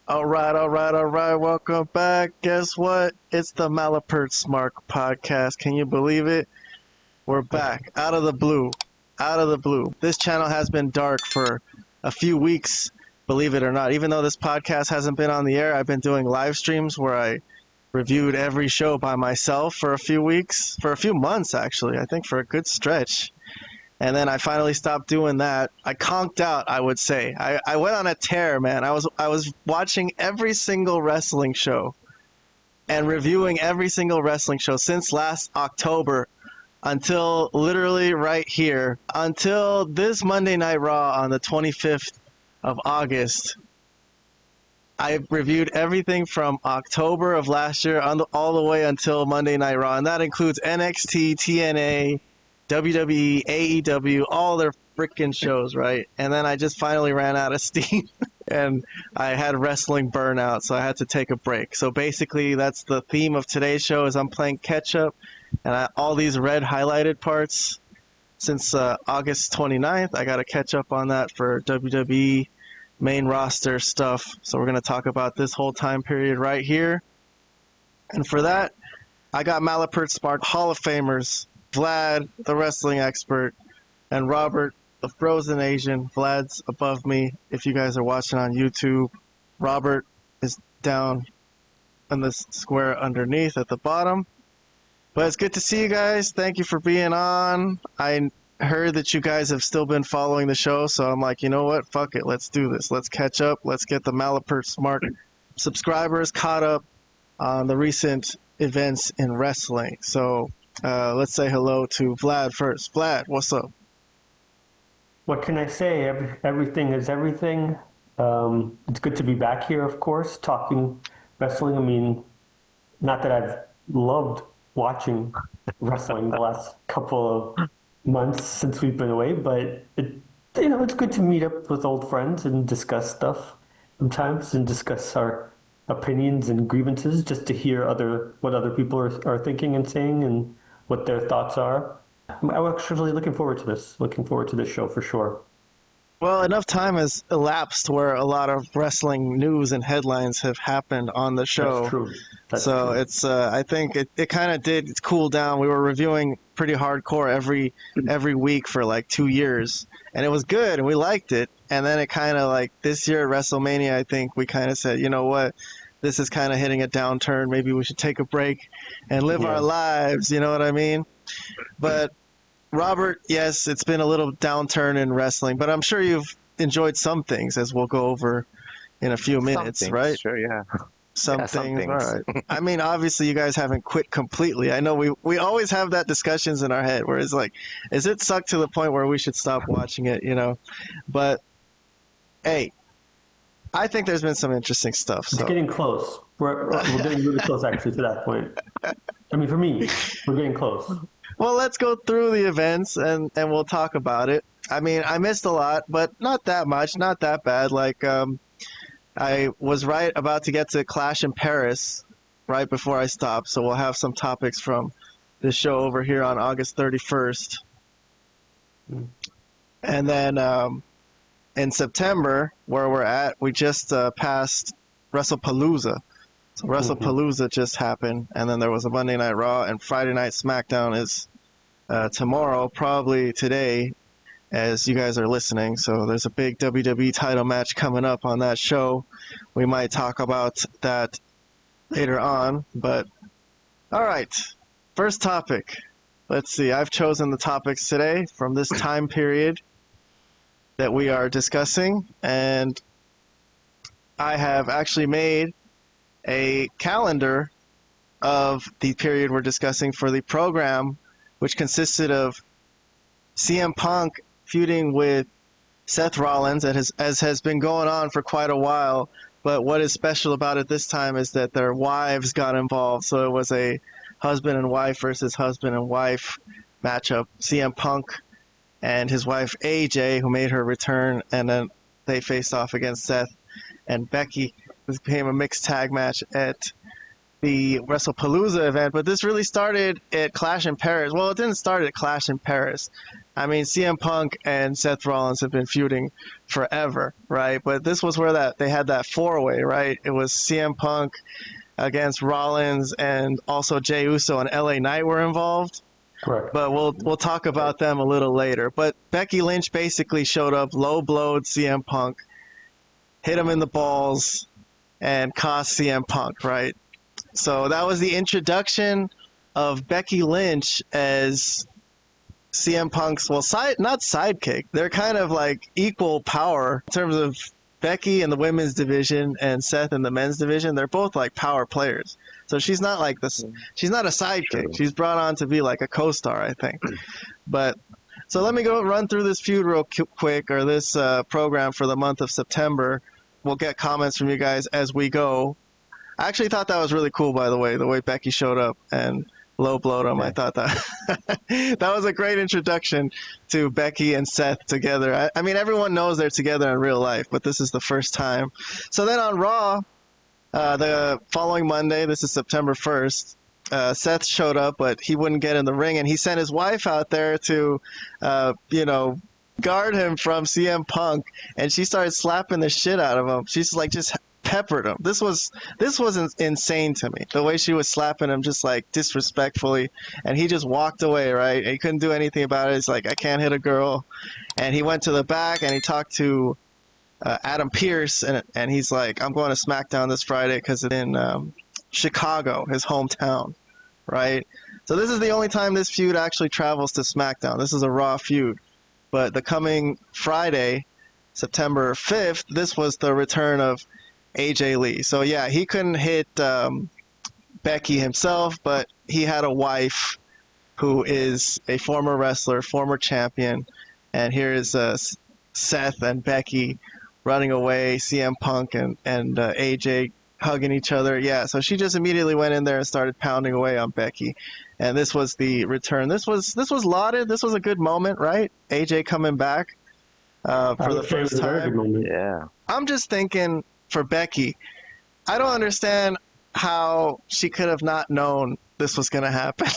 All right. Welcome back. Guess what? It's the Malapert Smart podcast. Can you believe it? We're back. Out of the blue. This channel has been dark for a few weeks, believe it or not. Even though this podcast hasn't been on the air, I've been doing live streams where I reviewed every show by myself for a few weeks, for a few months actually. I think for a good stretch. And then I finally stopped doing that. I conked out, I would say. I went on a tear, man. I was watching every single wrestling show and reviewing every single wrestling show since last October until literally right here, until this Monday Night Raw on the 25th of August. I reviewed everything from October of last year all the way until Monday Night Raw, and that includes NXT, TNA, WWE, AEW, all their freaking shows, right? And then I just finally ran out of steam and I had wrestling burnout, so I had to take a break. So basically that's the theme of today's show is I'm playing catch up and all these red highlighted parts since August 29th. I got to catch up on that for WWE Main Roster stuff. So we're going to talk about this whole time period right here. And for that, I got Malapert Smart Hall of Famers, Vlad, the wrestling expert, and Robert, the frozen Asian. Vlad's above me if you guys are watching on YouTube. Robert is down in the square underneath at the bottom. But it's good to see you guys. Thank you for being on. I heard that you guys have still been following the show, so I'm like, you know what? Fuck it. Let's do this. Let's catch up. Let's get the Malapert Smart subscribers caught up on the recent events in wrestling. So let's say hello to Vlad first. Vlad, what's up? What can I say? Everything is everything. It's good to be back here, of course, talking wrestling. I mean, not that I've loved watching wrestling the last couple of months since we've been away, but it's good to meet up with old friends and discuss stuff sometimes and discuss our opinions and grievances, just to hear what other people are thinking and saying and what their thoughts are. I'm actually looking forward to this show for sure. Well, enough time has elapsed where a lot of wrestling news and headlines have happened on the show. That's true. So it's I think it kind of did cool down. We were reviewing pretty hardcore every week for like 2 years, and it was good and we liked it. And then it kind of like this year at WrestleMania, I think we kind of said, you know what, this is kind of hitting a downturn. Maybe we should take a break and live our lives. You know what I mean? But Robert, yes, it's been a little downturn in wrestling, but I'm sure you've enjoyed some things, as we'll go over in a few minutes, right? Sure, yeah. Some things. All right. I mean, obviously, you guys haven't quit completely. I know we always have that discussions in our head where it's like, is it sucked to the point where we should stop watching it, you know? But, hey, I think there's been some interesting stuff. So. It's getting close. We're getting really close, actually, to that point. I mean, for me, we're getting close. Well, let's go through the events and we'll talk about it. I mean, I missed a lot, but not that much, not that bad. Like, I was about to get to Clash in Paris right before I stopped, so we'll have some topics from this show over here on August 31st. And then in September, where we're at, we just passed WrestlePalooza. So WrestlePalooza just happened, and then there was a Monday Night Raw, and Friday Night Smackdown is tomorrow, probably today, as you guys are listening. So there's a big WWE title match coming up on that show. We might talk about that later on, but all right, first topic. Let's see, I've chosen the topics today from this time period that we are discussing, and I have actually made a calendar of the period we're discussing for the program, which consisted of CM Punk feuding with Seth Rollins, as has been going on for quite a while. But what is special about it this time is that their wives got involved. So it was a husband and wife versus husband and wife matchup. CM Punk and his wife AJ, who made her return, and then they faced off against Seth and Becky. This became a mixed tag match at the WrestlePalooza event, but this really started at Clash in Paris. Well, it didn't start at Clash in Paris. I mean, CM Punk and Seth Rollins have been feuding forever, right? But this was where they had that four-way, right? It was CM Punk against Rollins, and also Jey Uso and LA Knight were involved. Correct. But we'll talk about them a little later. But Becky Lynch basically showed up, low-blowed CM Punk, hit him in the balls, and cost CM Punk, right? So that was the introduction of Becky Lynch as CM Punk's, well, not sidekick. They're kind of like equal power in terms of Becky in the women's division and Seth in the men's division. They're both like power players. So she's not like this. She's not a sidekick. She's brought on to be like a co-star, I think. But so let me go run through this feud real quick, or this program for the month of September. We'll get comments from you guys as we go. I actually thought that was really cool, by the way Becky showed up and low-blowed him. Yeah. I thought that that was a great introduction to Becky and Seth together. I mean, everyone knows they're together in real life, but this is the first time. So then on Raw, the following Monday, this is September 1st, Seth showed up, but he wouldn't get in the ring, and he sent his wife out there to, guard him from CM Punk, and she started slapping the shit out of him. She's like just peppered him. This was insane to me. The way she was slapping him, just like disrespectfully, and he just walked away. Right, he couldn't do anything about it. He's like, I can't hit a girl, and he went to the back and he talked to Adam Pearce, and he's like, I'm going to SmackDown this Friday because it's in Chicago, his hometown, right? So this is the only time this feud actually travels to SmackDown. This is a Raw feud, but the coming Friday, September 5th, this was the return of AJ Lee. So yeah, he couldn't hit Becky himself, but he had a wife who is a former wrestler, former champion, and here is Seth and Becky running away, CM Punk and AJ hugging each other. Yeah, so she just immediately went in there and started pounding away on Becky, and this was the return. This was lauded. This was a good moment, right? AJ coming back for the first time. Yeah. I'm just thinking, for Becky, I don't understand how she could have not known this was gonna happen.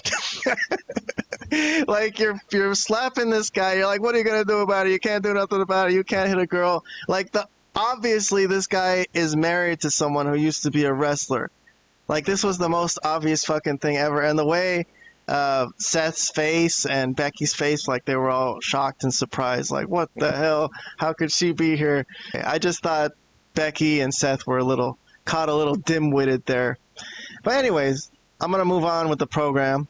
Like, you're slapping this guy, you're like, what are you gonna do about it? You can't do nothing about it. You can't hit a girl. Like, obviously this guy is married to someone who used to be a wrestler. Like, this was the most obvious fucking thing ever. And the way Seth's face and Becky's face, like, they were all shocked and surprised, like, what the hell? How could she be here? I just thought Becky and Seth were caught a little dim-witted there. But anyways, I'm going to move on with the program.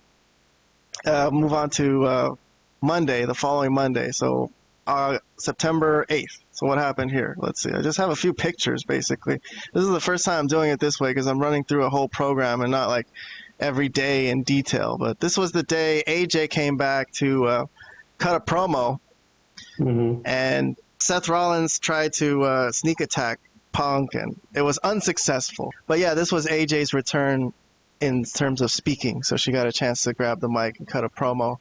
Move on to Monday, the following Monday. So September 8th. So what happened here? Let's see. I just have a few pictures, basically. This is the first time I'm doing it this way because I'm running through a whole program and not like every day in detail. But this was the day AJ came back to cut a promo. Mm-hmm. And Seth Rollins tried to sneak attack Punk, and it was unsuccessful. But yeah, this was AJ's return in terms of speaking, so she got a chance to grab the mic and cut a promo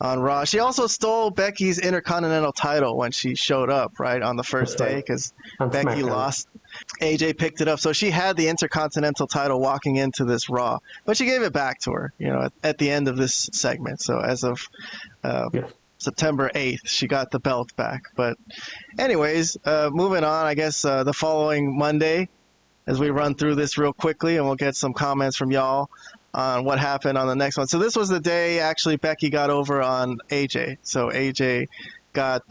on Raw. She also stole Becky's Intercontinental title when she showed up, right, on the first day, because Becky lost. AJ picked it up, so she had the Intercontinental title walking into this Raw, but she gave it back to her, at the end of this segment. So as of September 8th, she got the belt back. But anyways, moving on, I guess the following Monday, as we run through this real quickly, and we'll get some comments from y'all on what happened on the next one. So this was the day, actually, Becky got over on AJ. So AJ got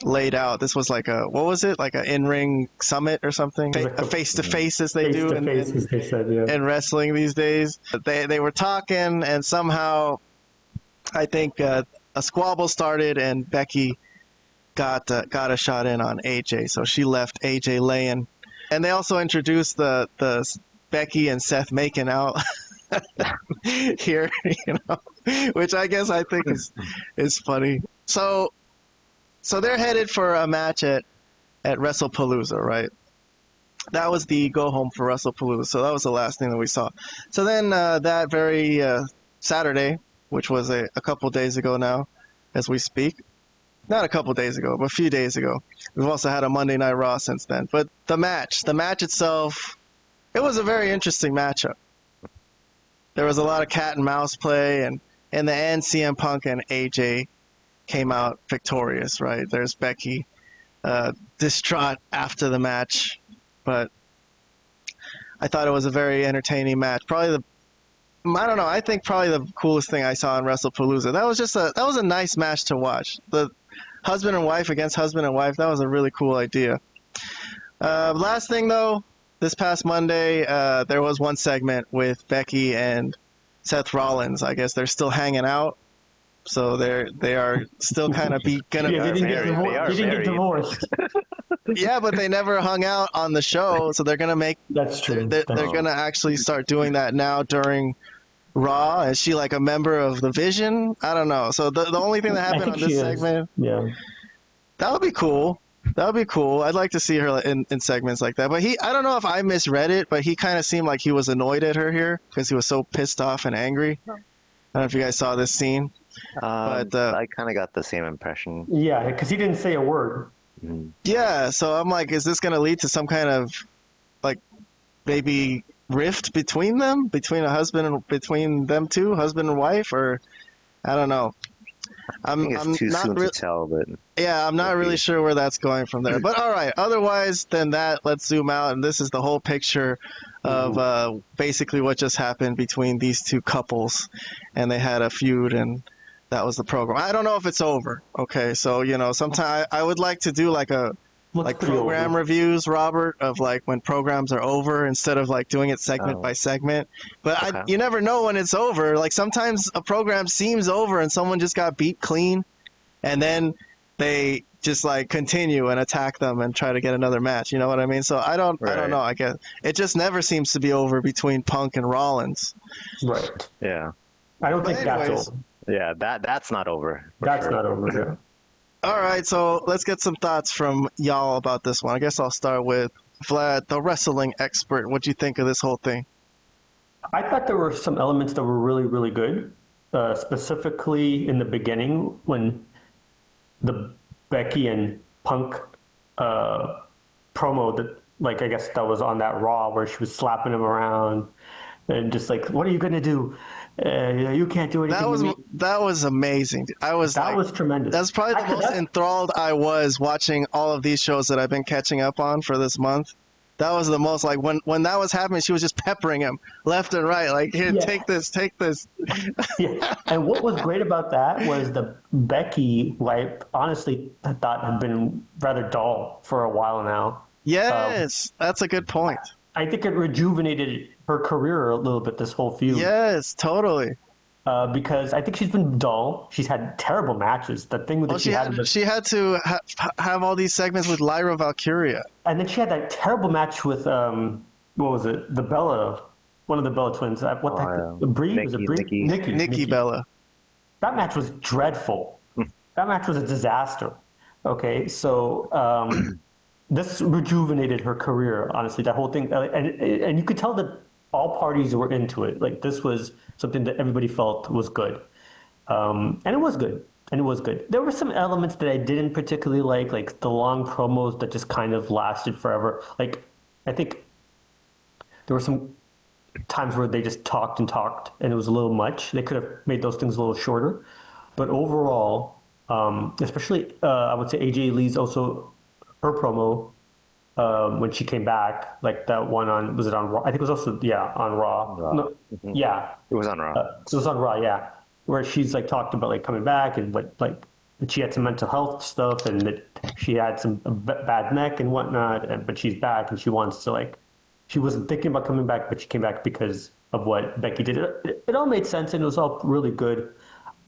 laid out. This was like what was it? Like an in-ring summit or something? A face-to-face, as they do in wrestling these days. They were talking, and somehow, I think, a squabble started, and Becky got a shot in on AJ. So she left AJ laying. And they also introduced the Becky and Seth making out here, which I guess I think is funny. So they're headed for a match at WrestlePalooza, right? That was the go home for WrestlePalooza. So that was the last thing that we saw. So then that very Saturday, which was a couple days ago now, as we speak. Not a couple days ago, but a few days ago. We've also had a Monday Night Raw since then. But the match itself, it was a very interesting matchup. There was a lot of cat and mouse play, and in the end, CM Punk and AJ came out victorious, right? There's Becky, distraught after the match, but I thought it was a very entertaining match. I don't know. I think probably the coolest thing I saw in WrestlePalooza. That was a nice match to watch. The husband and wife against husband and wife. That was a really cool idea. Last thing though, this past Monday, there was one segment with Becky and Seth Rollins. I guess they're still hanging out, so they are still kind of gonna. Yeah, they didn't get divorced. Yeah, but they never hung out on the show, so they're gonna make. That's true. They're gonna actually start doing that now during Raw. Is she like a member of the Vision? I don't know. So the only thing that happened on this segment, yeah, that would be cool. That would be cool. I'd like to see her in segments like that. But I don't know if I misread it, but he kind of seemed like he was annoyed at her here because he was so pissed off and angry. I don't know if you guys saw this scene. But I kind of got the same impression. Yeah, because he didn't say a word. Yeah, so I'm like, is this going to lead to some kind of like maybe rift between them, between them two, husband and wife, or I don't know. I think it's too soon to tell, but yeah, I'm not really sure where that's going from there. But all right, otherwise than that, let's zoom out, and this is the whole picture of basically what just happened between these two couples, and they had a feud, and that was the program. I don't know if it's over. Okay, so sometime I would like to do like program reviews, Robert, of like when programs are over instead of like doing it segment by segment. But you never know when it's over. Like sometimes a program seems over and someone just got beat clean, and then they just like continue and attack them and try to get another match. You know what I mean? So I don't know. I guess it just never seems to be over between Punk and Rollins. Right. Yeah. I don't think that's over. Yeah, that's not over. That's not over. Yeah. All right, so let's get some thoughts from y'all about this one. I guess I'll start with Vlad, the wrestling expert. What do you think of this whole thing? I thought there were some elements that were really, really good, specifically in the beginning when the Becky and Punk promo that, like, I guess that was on that Raw where she was slapping him around and just like, what are you going to do? You can't do anything. That was amazing. That was tremendous. That's probably the most enthralled I was watching all of these shows that I've been catching up on for this month. That was the most, like, when that was happening, she was just peppering him left and right, like, here, take this. Yeah. And what was great about that was the Becky, who I honestly thought had been rather dull for a while now. Yes, that's a good point. I think it rejuvenated her career a little bit, this whole feud. Yes, totally. Because I think she's been dull. She's had terrible matches. The thing with she had to have all these segments with Lyra Valkyria. And then she had that terrible match with what was it? The Bella, one of the Bella twins. What the heck? Brie? Was it Brie? Nikki Bella. That match was dreadful. That match was a disaster. Okay, so this rejuvenated her career. Honestly, that whole thing, and you could tell that all parties were into it. Like, this was something that everybody felt was good. And it was good. There were some elements that I didn't particularly like the long promos that just kind of lasted forever. Like, I think there were some times where they just talked and it was a little much. They could have made those things a little shorter. But overall, especially, I would say AJ Lee's also, her promo, when she came back, like that one on, was it on Raw? I think it was also, on Raw. No, yeah. It was on Raw. It was on Raw, yeah. Where she's like talked about like coming back and what, like, that she had some mental health stuff and that she had some bad neck and whatnot, but she's back and she wants to, like, she wasn't thinking about coming back, but she came back because of what Becky did. It all made sense and it was all really good.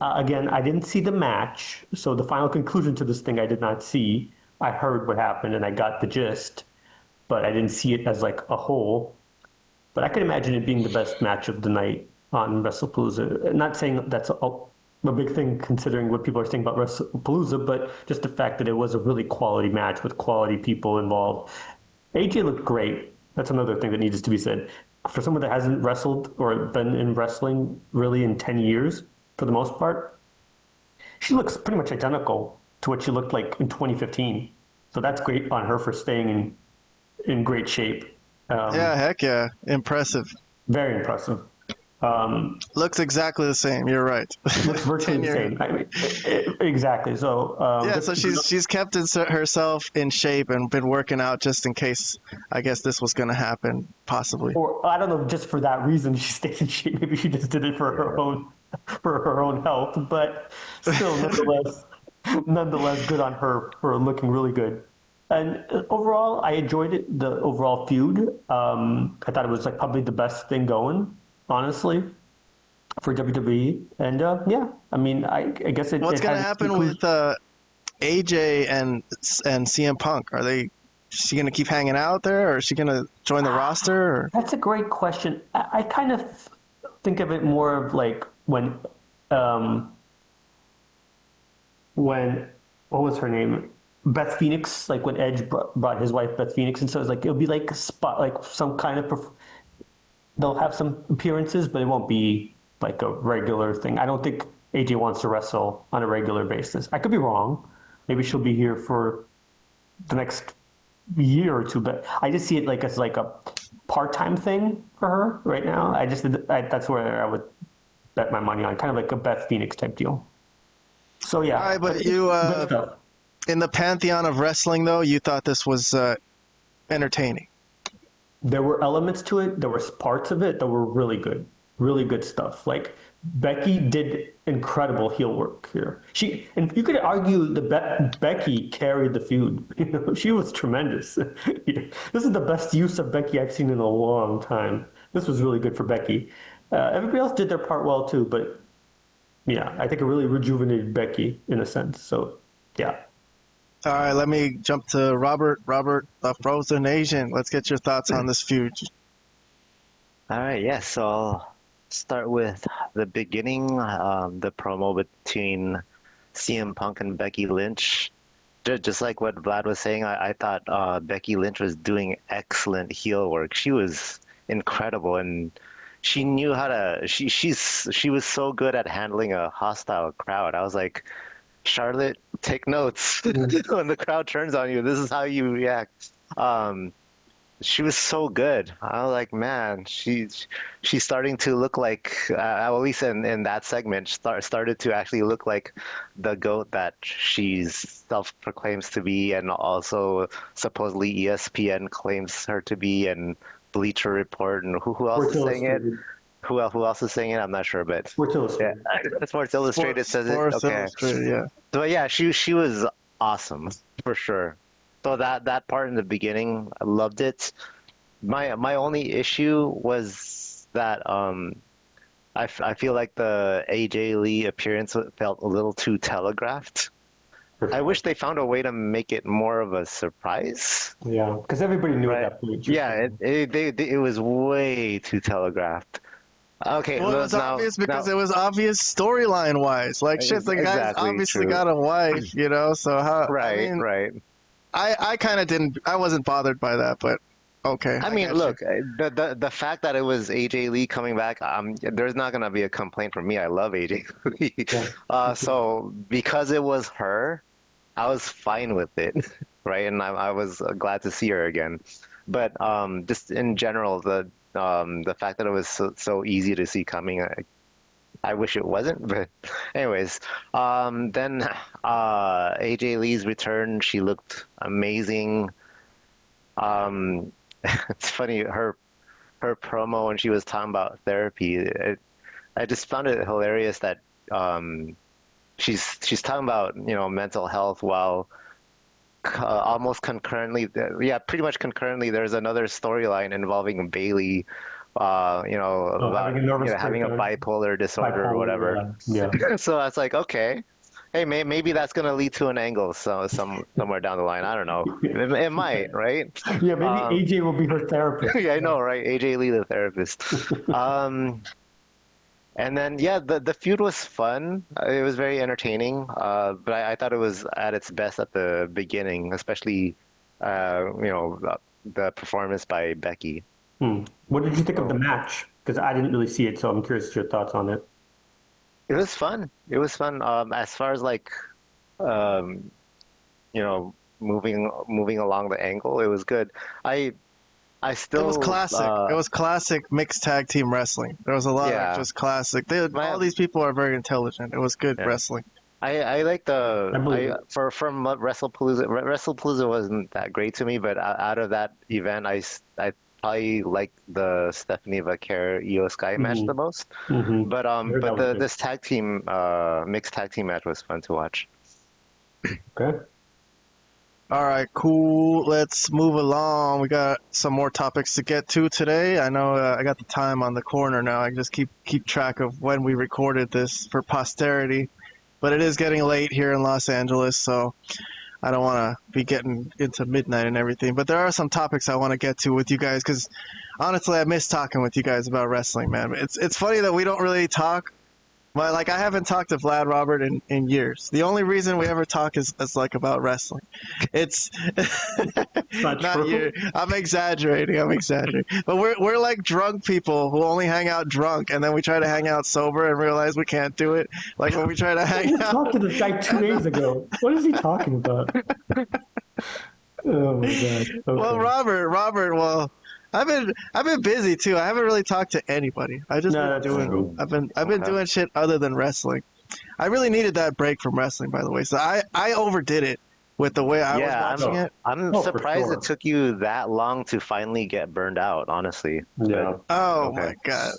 Again, I didn't see the match, so the final conclusion to this thing I did not see. I heard what happened and I got the gist, but I didn't see it as like a whole. But I could imagine it being the best match of the night on WrestlePalooza. Not saying that's a big thing considering what people are saying about WrestlePalooza, but just the fact that it was a really quality match with quality people involved. AJ looked great. That's another thing that needs to be said. For someone that hasn't wrestled or been in wrestling really in 10 years, for the most part, she looks pretty much identical to what she looked like in 2015. So that's great on her for staying in great shape. Yeah, heck yeah. Impressive. Very impressive. Looks exactly the same. You're right. Looks virtually the same. I mean, exactly. So yeah, so she's kept herself in shape and been working out just in case. I guess this was going to happen, possibly. Or I don't know, just for that reason she stayed in shape. Maybe she just did it for her own health. But still, nonetheless, good on her for looking really good. And overall, I enjoyed it. The overall feud. I thought it was like probably the best thing going, honestly, for WWE. And yeah, I mean, I guess it. What's it going to has happen with AJ and CM Punk? Is she going to keep hanging out there, or is she going to join the roster? Or? That's a great question. I kind of think of it more of like when what was her name? Beth Phoenix, like when Edge brought his wife Beth Phoenix, and so it's like it'll be like a spot, like some kind of. They'll have some appearances, but it won't be like a regular thing. I don't think AJ wants to wrestle on a regular basis. I could be wrong. Maybe she'll be here for the next year or two, but I just see it like as like a part-time thing for her right now. That's where I would bet my money on, kind of like a Beth Phoenix type deal. So yeah. All right, but you in the pantheon of wrestling, though, you thought this was entertaining. There were elements to it. There were parts of it that were really good stuff. Like Becky did incredible heel work here. And you could argue Becky carried the feud. You know, she was tremendous. This is the best use of Becky I've seen in a long time. This was really good for Becky. Everybody else did their part well too, but yeah, I think it really rejuvenated Becky in a sense. So yeah. All right, let me jump to Robert. Robert, the Frozen Asian. Let's get your thoughts on this feud. All right, yeah. So I'll start with the beginning, the promo between CM Punk and Becky Lynch. Just like what Vlad was saying, I thought Becky Lynch was doing excellent heel work. She was incredible, and she knew how to. She was so good at handling a hostile crowd. I was like, Charlotte, take notes. When the crowd turns on you, this is how you react. She was so good. I was like, man, she's starting to look like, at least in that segment, started to actually look like the GOAT that she's self-proclaims to be, and also supposedly ESPN claims her to be, and Bleacher Report, and who else is saying it? Who else is saying it? I'm not sure, but Sports Illustrated. Yeah, Sports Illustrated says it. Okay. Yeah. So yeah, she was awesome for sure. So that part in the beginning, I loved it. My only issue was that I feel like the AJ Lee appearance felt a little too telegraphed. I wish they found a way to make it more of a surprise. Yeah, because everybody knew at that point. Yeah, it was way too telegraphed. Okay, well, it was obvious because it was obvious storyline wise. Like shit, the guy's obviously got a wife, you know. So how? Right, I mean, right. I kind of didn't. I wasn't bothered by that, but okay. I mean, look, the fact that it was AJ Lee coming back, there's not gonna be a complaint from me. I love AJ Lee. Yeah. So because it was her, I was fine with it, right? And I was glad to see her again. But just in general, the fact that it was so easy to see coming, I wish it wasn't. But anyways, then AJ Lee's return, she looked amazing. It's funny, her promo when she was talking about therapy, I just found it hilarious that she's talking about, you know, mental health while almost concurrently, pretty much concurrently, there's another storyline involving Bailey, about having a bipolar disorder or whatever. Yeah. So I was like, okay, hey, maybe that's gonna lead to an angle somewhere down the line. I don't know. It might, right? Yeah, maybe AJ will be her therapist. Yeah, I know, right? AJ Lee, the therapist. And then, the feud was fun. It was very entertaining. But I thought it was at its best at the beginning, especially, the performance by Becky. What did you think of the match? Because I didn't really see it, so I'm curious your thoughts on it. It was fun. It was fun. As far as like, moving along the angle, it was good. I It was still, classic. It was classic mixed tag team wrestling. There was a lot of yeah, just classic. my, All these people are very intelligent. It was good yeah. wrestling. I like I believe it. for from what WrestlePalooza wasn't that great to me, but out of that event, I probably like the Stephanie Vaquer Io Sky match the most. But I heard that was the good. this tag team mixed tag team match was fun to watch. Okay. All right, cool. Let's move along. We got some more topics to get to today. I know I got the time on the corner now. I just keep track of when we recorded this for posterity. But it is getting late here in Los Angeles, so I don't want to be getting into midnight and everything. But there are some topics I want to get to with you guys because honestly, I miss talking with you guys about wrestling, man. It's funny that we don't really talk. But like I haven't talked to Vlad Robert in years. The only reason we ever talk is like about wrestling. It's It's not not true. you. I'm exaggerating. But we're like drunk people who only hang out drunk, and then we try to hang out sober and realize we can't do it. Like when we try to I hang just out. talked to this guy 2 days ago. What is he talking about? Oh my god. Okay. Well, Robert. Well, I've been busy too. I haven't really talked to anybody. I just No, been that's doing. true. I've been Okay. doing shit other than wrestling. I really needed that break from wrestling, by the way. So I overdid it with the way I Yeah, was watching it. I'm Oh, for surprised sure. it took you that long to finally get burned out, honestly. Yeah. Oh Okay. my god,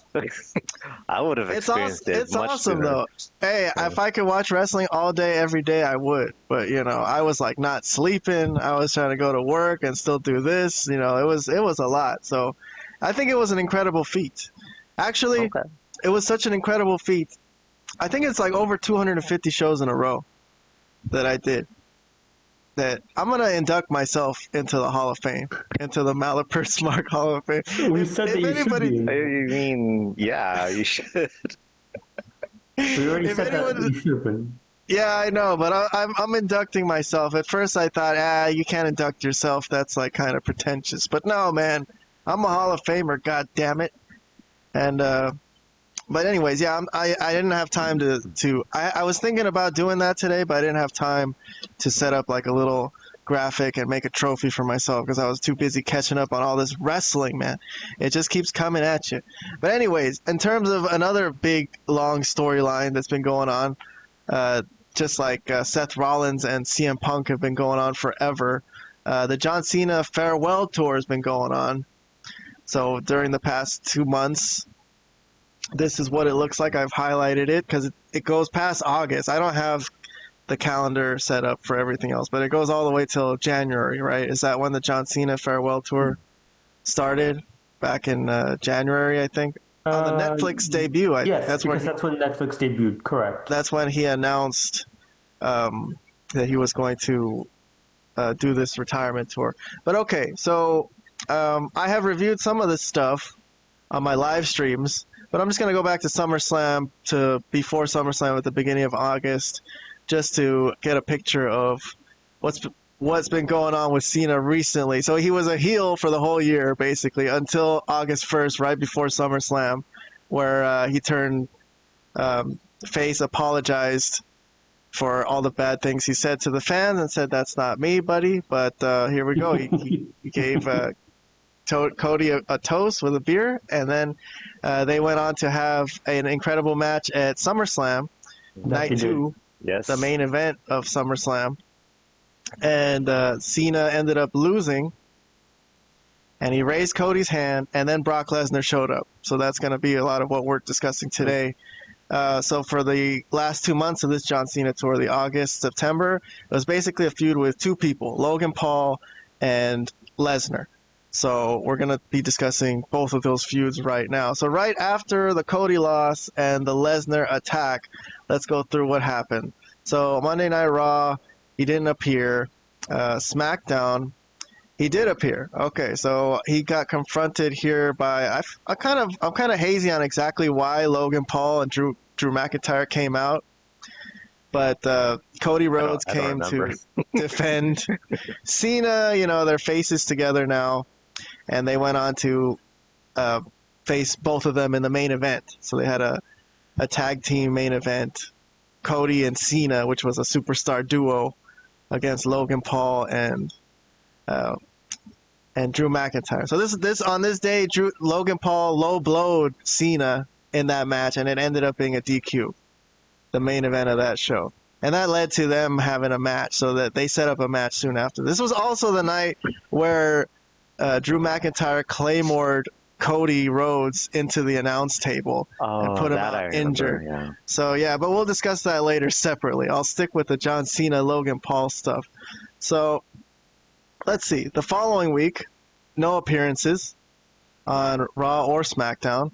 I would have it's awesome. experienced it It's much awesome sooner. though. Hey, if I could watch wrestling all day, every day, I would. But I was like not sleeping. I was trying to go to work and still do this. It was a lot. So, I think it was an incredible feat. Actually, Okay. it was such an incredible feat. I think it's like over 250 shows in a row that I did. That I'm gonna induct myself into the Hall of Fame, into the Malapert Smart Hall of Fame. We said that you should be. You mean, yeah, you should. We already If said that anyone- you should have been. Yeah, I know, but I'm inducting myself. At first, I thought, you can't induct yourself. That's like kind of pretentious. But no, man, I'm a Hall of Famer. God damn it! And but anyways, yeah, I didn't have time to. I was thinking about doing that today, but I didn't have time to set up like a little graphic and make a trophy for myself because I was too busy catching up on all this wrestling, man. It just keeps coming at you. But anyways, in terms of another big long storyline that's been going on, just like Seth Rollins and CM Punk have been going on forever. The John Cena farewell tour has been going on. So during the past 2 months, this is what it looks like. I've highlighted it because it goes past August. I don't have the calendar set up for everything else, but it goes all the way till January, right? Is that when the John Cena farewell tour started? Back in January, I think. On the Netflix debut, I think. Yes, that's when Netflix debuted. Correct. That's when he announced that he was going to do this retirement tour. But okay, so I have reviewed some of this stuff on my live streams, but I'm just going to go back to SummerSlam, to before SummerSlam at the beginning of August, just to get a picture of what's been going on with Cena recently. So he was a heel for the whole year, basically, until August 1st, right before SummerSlam, where he turned face, apologized for all the bad things he said to the fans and said, "That's not me, buddy." But here we go. He gave Cody a toast with a beer, and then they went on to have an incredible match at SummerSlam, Night 2, Yes. the main event of SummerSlam. And Cena ended up losing, and he raised Cody's hand, and then Brock Lesnar showed up. So that's going to be a lot of what we're discussing today. So for the last 2 months of this John Cena tour, the August, September, it was basically a feud with two people, Logan Paul and Lesnar. So we're going to be discussing both of those feuds right now. So right after the Cody loss and the Lesnar attack, let's go through what happened. So Monday Night Raw, he didn't appear. SmackDown, he did appear. Okay, so he got confronted here by I'm kind of hazy on exactly why Logan Paul and Drew McIntyre came out, but Cody Rhodes came to defend Cena. Their faces together now, and they went on to face both of them in the main event. So they had a tag team main event, Cody and Cena, which was a superstar duo, against Logan Paul and and Drew McIntyre. So this on this day, Logan Paul low blowed Cena in that match, and it ended up being a DQ, the main event of that show. And that led to them having a match, so that they set up a match soon after. This was also the night where Drew McIntyre claymored Cody Rhodes into the announce table and put him out injured. Yeah. So yeah, but we'll discuss that later separately. I'll stick with the John Cena, Logan Paul stuff. So let's see. The following week, no appearances on Raw or SmackDown.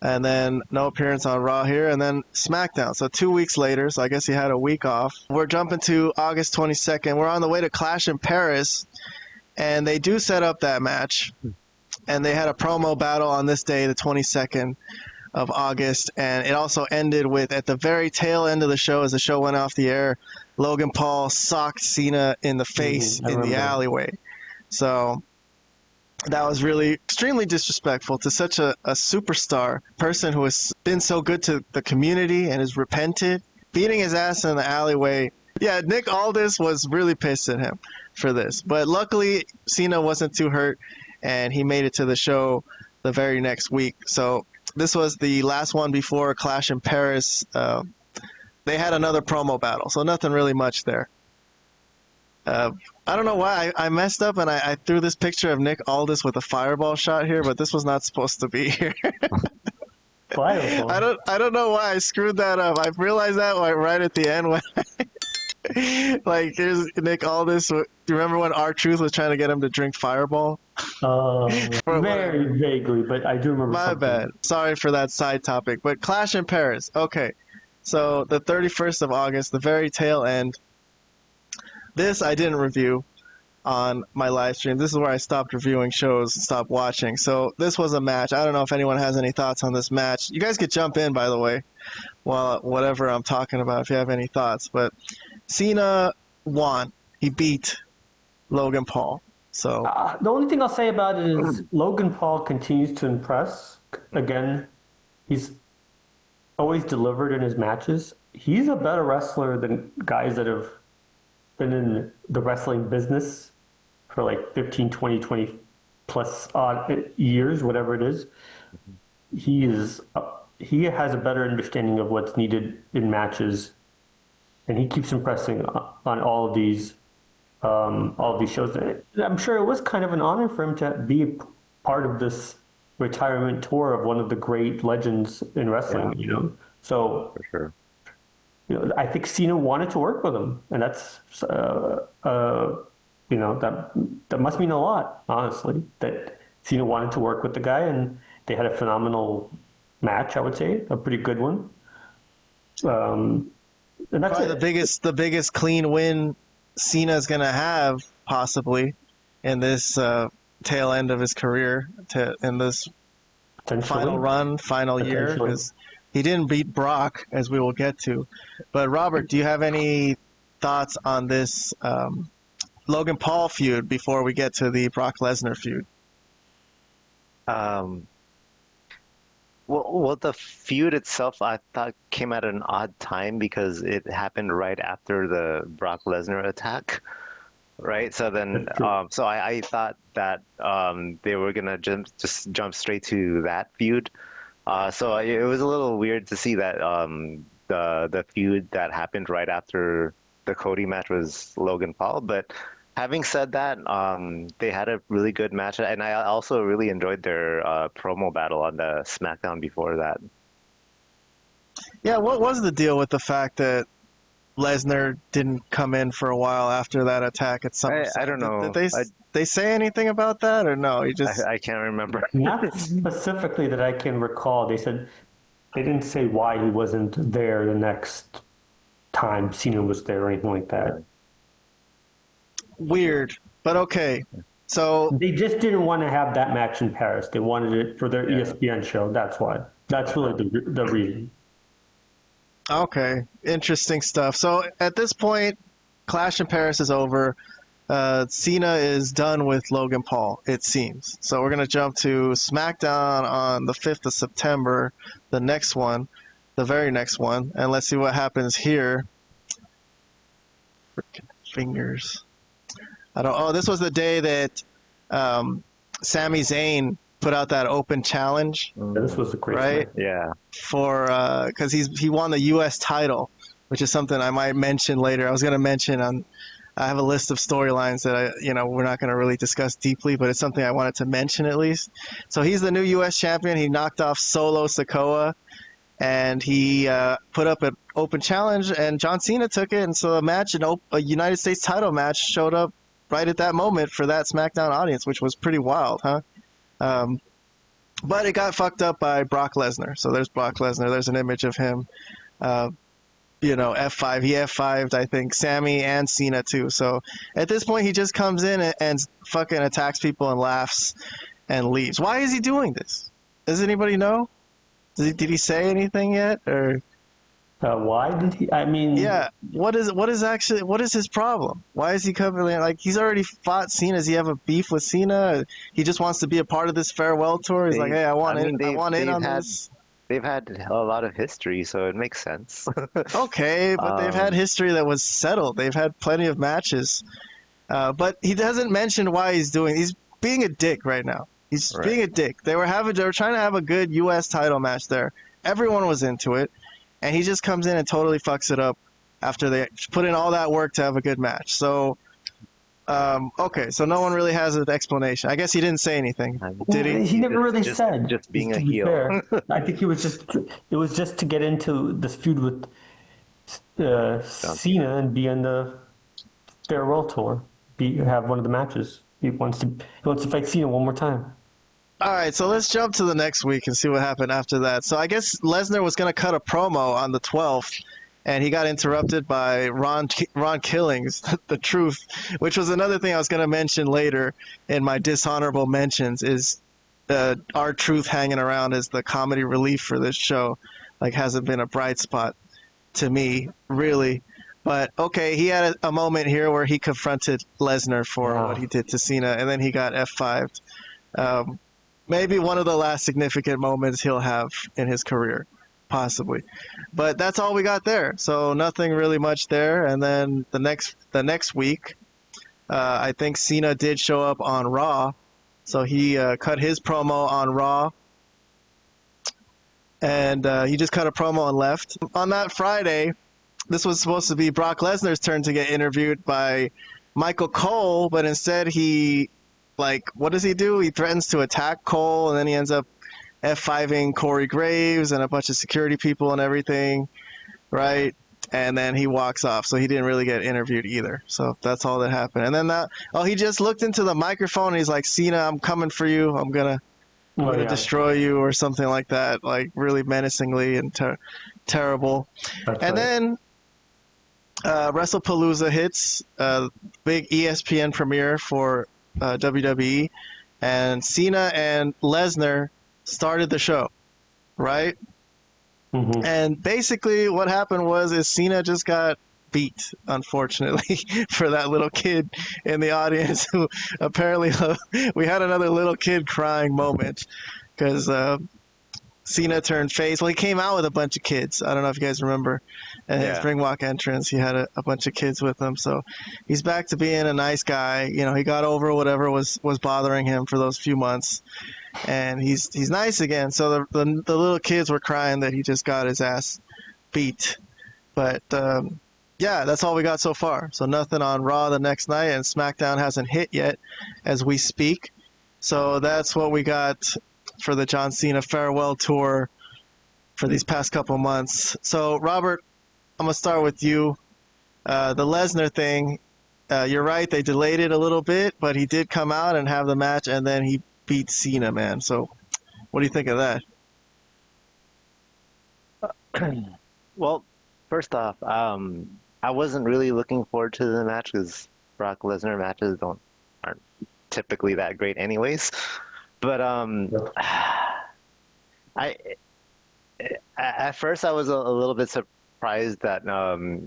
And then no appearance on Raw here, and then SmackDown. So 2 weeks later, so I guess he had a week off. We're jumping to August 22nd. We're on the way to Clash in Paris, and they do set up that match. And they had a promo battle on this day, the 22nd of August, and it also ended with, at the very tail end of the show, as the show went off the air, Logan Paul socked Cena in the face in the alleyway. So that was really extremely disrespectful to such a superstar person who has been so good to the community and has repented, beating his ass in the alleyway. Yeah, Nick Aldis was really pissed at him for this. But luckily, Cena wasn't too hurt, and he made it to the show the very next week. So this was the last one before Clash in Paris. They had another promo battle, so nothing really much there. I don't know why I messed up and I threw this picture of Nick Aldis with a fireball shot here, but this was not supposed to be here. Fireball. I don't know why I screwed that up. I realized that right at the end when like here's Nick Aldis. Do you remember when R-Truth was trying to get him to drink Fireball? Very vaguely, but I do remember. My bad. Sorry for that side topic. But Clash in Paris. Okay, so the 31st of August, the very tail end. This I didn't review on my live stream. This is where I stopped reviewing shows and stopped watching. So this was a match. I don't know if anyone has any thoughts on this match. You guys could jump in, by the way, while whatever I'm talking about, if you have any thoughts. But Cena won. He beat Logan Paul. So the only thing I'll say about it is Logan Paul continues to impress. Again, he's always delivered in his matches. He's a better wrestler than guys that have been in the wrestling business for like 15, 20, 20 plus odd years, whatever it is. He has a better understanding of what's needed in matches, and he keeps impressing on all of these shows. I'm sure it was kind of an honor for him to be part of this retirement tour of one of the great legends in wrestling, you know. So For sure. you know, I think Cena wanted to work with him, and that's you know, that must mean a lot, honestly. That Cena wanted to work with the guy, and they had a phenomenal match. I would say a pretty good one. And that's probably the biggest clean win Cena's gonna have possibly in this tail end of his career, in this final year, because he didn't beat Brock, as we will get to. But Robert, do you have any thoughts on this Logan Paul feud before we get to the Brock Lesnar feud? Well, the feud itself, I thought, came at an odd time because it happened right after the Brock Lesnar attack, right? So then, so I thought that they were gonna just jump straight to that feud. So it was a little weird to see that the feud that happened right after the Cody match was Logan Paul. But having said that, they had a really good match, and I also really enjoyed their promo battle on the SmackDown before that. Yeah, what was the deal with the fact that Lesnar didn't come in for a while after that attack at SummerSlam? I don't know. Did they say anything about that, or no? You just I can't remember. Not specifically that I can recall. They said they didn't say why he wasn't there the next time Cena was there or anything like that. Weird, but okay. So they just didn't want to have that match in Paris. They wanted it for their ESPN show. That's why. That's really the reason. Okay, interesting stuff. So at this point, Clash in Paris is over. Cena is done with Logan Paul, it seems. So we're going to jump to SmackDown on the 5th of September, the next one, the very next one. And let's see what happens here. Freaking fingers. This was the day that Sami Zayn put out that open challenge, This was a great right? match. Yeah. For because he won the U.S. title, which is something I might mention later. I was going to mention on. I have a list of storylines that we're not going to really discuss deeply, but it's something I wanted to mention at least. So he's the new U.S. champion. He knocked off Solo Sikoa, and he put up an open challenge, and John Cena took it, and so a United States title match showed up right at that moment for that SmackDown audience, which was pretty wild, huh? But it got fucked up by Brock Lesnar. So there's Brock Lesnar. There's an image of him. F5. He F5'd, I think, Sammy and Cena too. So at this point, he just comes in and fucking attacks people and laughs and leaves. Why is he doing this? Does anybody know? Did he say anything yet? Or Why did he? I mean, yeah, what is his problem? Why is he coming in? Like, he's already fought Cena. Does he have a beef with Cena? He just wants to be a part of this farewell tour. He's like, hey, I want in on this. They've had a lot of history, so it makes sense. Okay, but they've had history that was settled. They've had plenty of matches. But he doesn't mention why he's doing. He's being a dick right now. He's being a dick. They were trying to have a good U.S. title match there. Everyone was into it, and he just comes in and totally fucks it up after they put in all that work to have a good match. So, okay, so no one really has an explanation. I guess he didn't say anything, did he? He never really said. Just being a to be heel. fair. I think it was just to get into this feud with Cena and be on the farewell tour. Have one of the matches. He wants to fight Cena one more time. All right, so let's jump to the next week and see what happened after that. So I guess Lesnar was going to cut a promo on the 12th, and he got interrupted by Ron Killings, the Truth, which was another thing I was going to mention later in my dishonorable mentions, is our Truth hanging around as the comedy relief for this show. Like, hasn't been a bright spot to me, really. But, okay, he had a moment here where he confronted Lesnar for what he did to Cena, and then he got F5'd. Maybe one of the last significant moments he'll have in his career, possibly. But that's all we got there. So nothing really much there. And then the next week, I think Cena did show up on Raw. So he cut his promo on Raw. And he just cut a promo and left. On that Friday, this was supposed to be Brock Lesnar's turn to get interviewed by Michael Cole, but instead he, what does he do? He threatens to attack Cole, and then he ends up F5ing Corey Graves and a bunch of security people and everything, right? And then he walks off, so he didn't really get interviewed either. So that's all that happened. And then he just looked into the microphone, and he's like, Cena, I'm coming for you. I'm gonna destroy you, or something like that, like really menacingly and terrible. Then WrestlePalooza hits, big ESPN premiere for WWE, and Cena and Lesnar started the show, right? Mm-hmm. And basically what happened is Cena just got beat, unfortunately, for that little kid in the audience who apparently we had another little kid crying moment because Cena turned face. Well, he came out with a bunch of kids. I don't know if you guys remember. And his ring walk entrance, he had a bunch of kids with him. So he's back to being a nice guy. You know, he got over whatever was bothering him for those few months. And he's nice again. So the little kids were crying that he just got his ass beat. But, yeah, that's all we got so far. So nothing on Raw the next night, and SmackDown hasn't hit yet as we speak. So that's what we got for the John Cena farewell tour for these past couple months. So, Robert, I'm going to start with you. The Lesnar thing, you're right, they delayed it a little bit, but he did come out and have the match, and then he beat Cena, man. So, what do you think of that? Well, first off, I wasn't really looking forward to the match because Brock Lesnar matches aren't typically that great anyways. But at first I was a little bit surprised that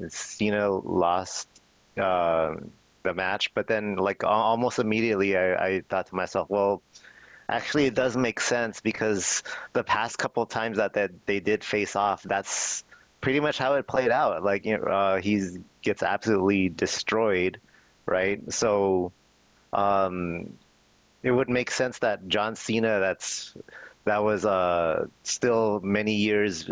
Cena lost the match, but then almost immediately I thought to myself, well, actually it does make sense because the past couple times that they did face off, that's pretty much how it played out. He gets absolutely destroyed, right? So it would make sense that John Cena, that was still many years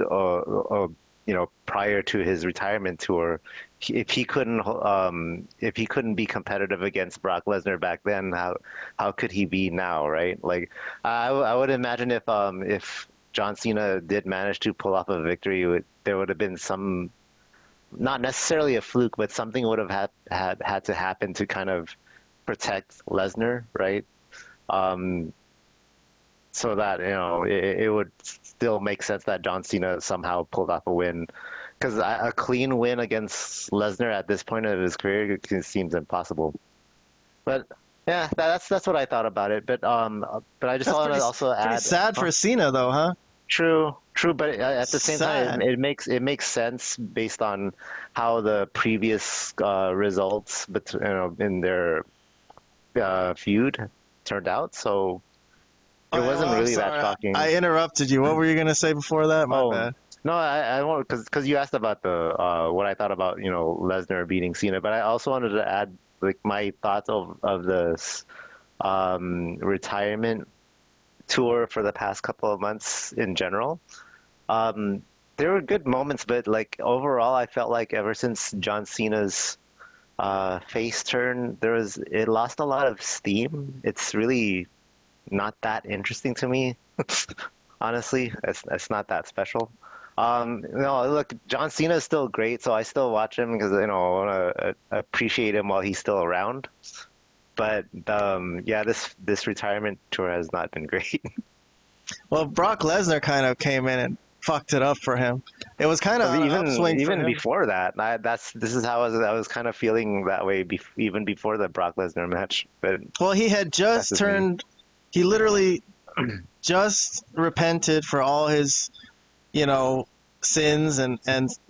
prior to his retirement tour. If he couldn't be competitive against Brock Lesnar back then, how could he be now, right? Like I would imagine if John Cena did manage to pull off a victory, there would have been some, not necessarily a fluke, but something would have had to happen to kind of protect Lesnar, right? Um, so that it would still make sense that John Cena somehow pulled off a win, because a clean win against Lesnar at this point of his career seems impossible. But yeah, that's what I thought about it. But I just That's want to also pretty add. sad for Cena, though, huh? True, true, but at the same time, Sad. it makes sense based on how the previous results, but in their feud turned out. So it wasn't I'm really that sorry. shocking. I interrupted you. What were you gonna say before that? My Oh, bad. no, I want, because you asked about the what I thought about Lesnar beating Cena, but I also wanted to add like my thoughts of this retirement tour for the past couple of months in general. Um, there were good moments, but like overall, I felt like ever since John Cena's face turn, it lost a lot of steam. It's really not that interesting to me, honestly. It's not that special. No, look, John Cena is still great, so I still watch him because I want to appreciate him while he's still around. But yeah, this retirement tour has not been great. Well, Brock Lesnar kind of came in and fucked it up for him. It was kind of But an even upswing for even him. before that, this is how I was kind of feeling that way even before the Brock Lesnar match. But Well, he had that's just just me. turned. He literally just repented for all his, you know, sins and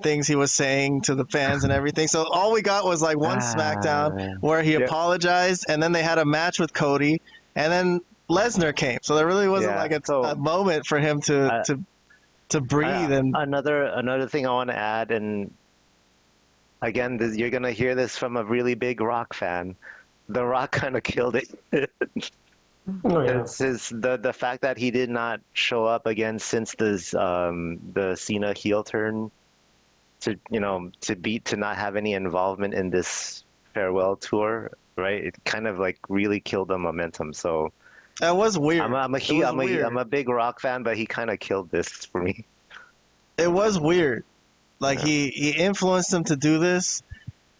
things he was saying to the fans and everything. So all we got was like one SmackDown Ah, where he yeah, apologized, and then they had a match with Cody, and then Lesnar came. So there really wasn't yeah. like a So moment for him to uh, to breathe and. another thing I want to add, and again, you're gonna hear this from a really big Rock fan. The Rock kind of killed it. Oh yeah. The fact that he did not show up again since the Cena heel turn, to not have any involvement in this farewell tour, right? It kind of like really killed the momentum. So That was I'm a, weird. I'm a It he was I'm a I'm weird. a big Rock fan, but he kind of killed this for me. It was weird. Like Yeah. he influenced him to do this,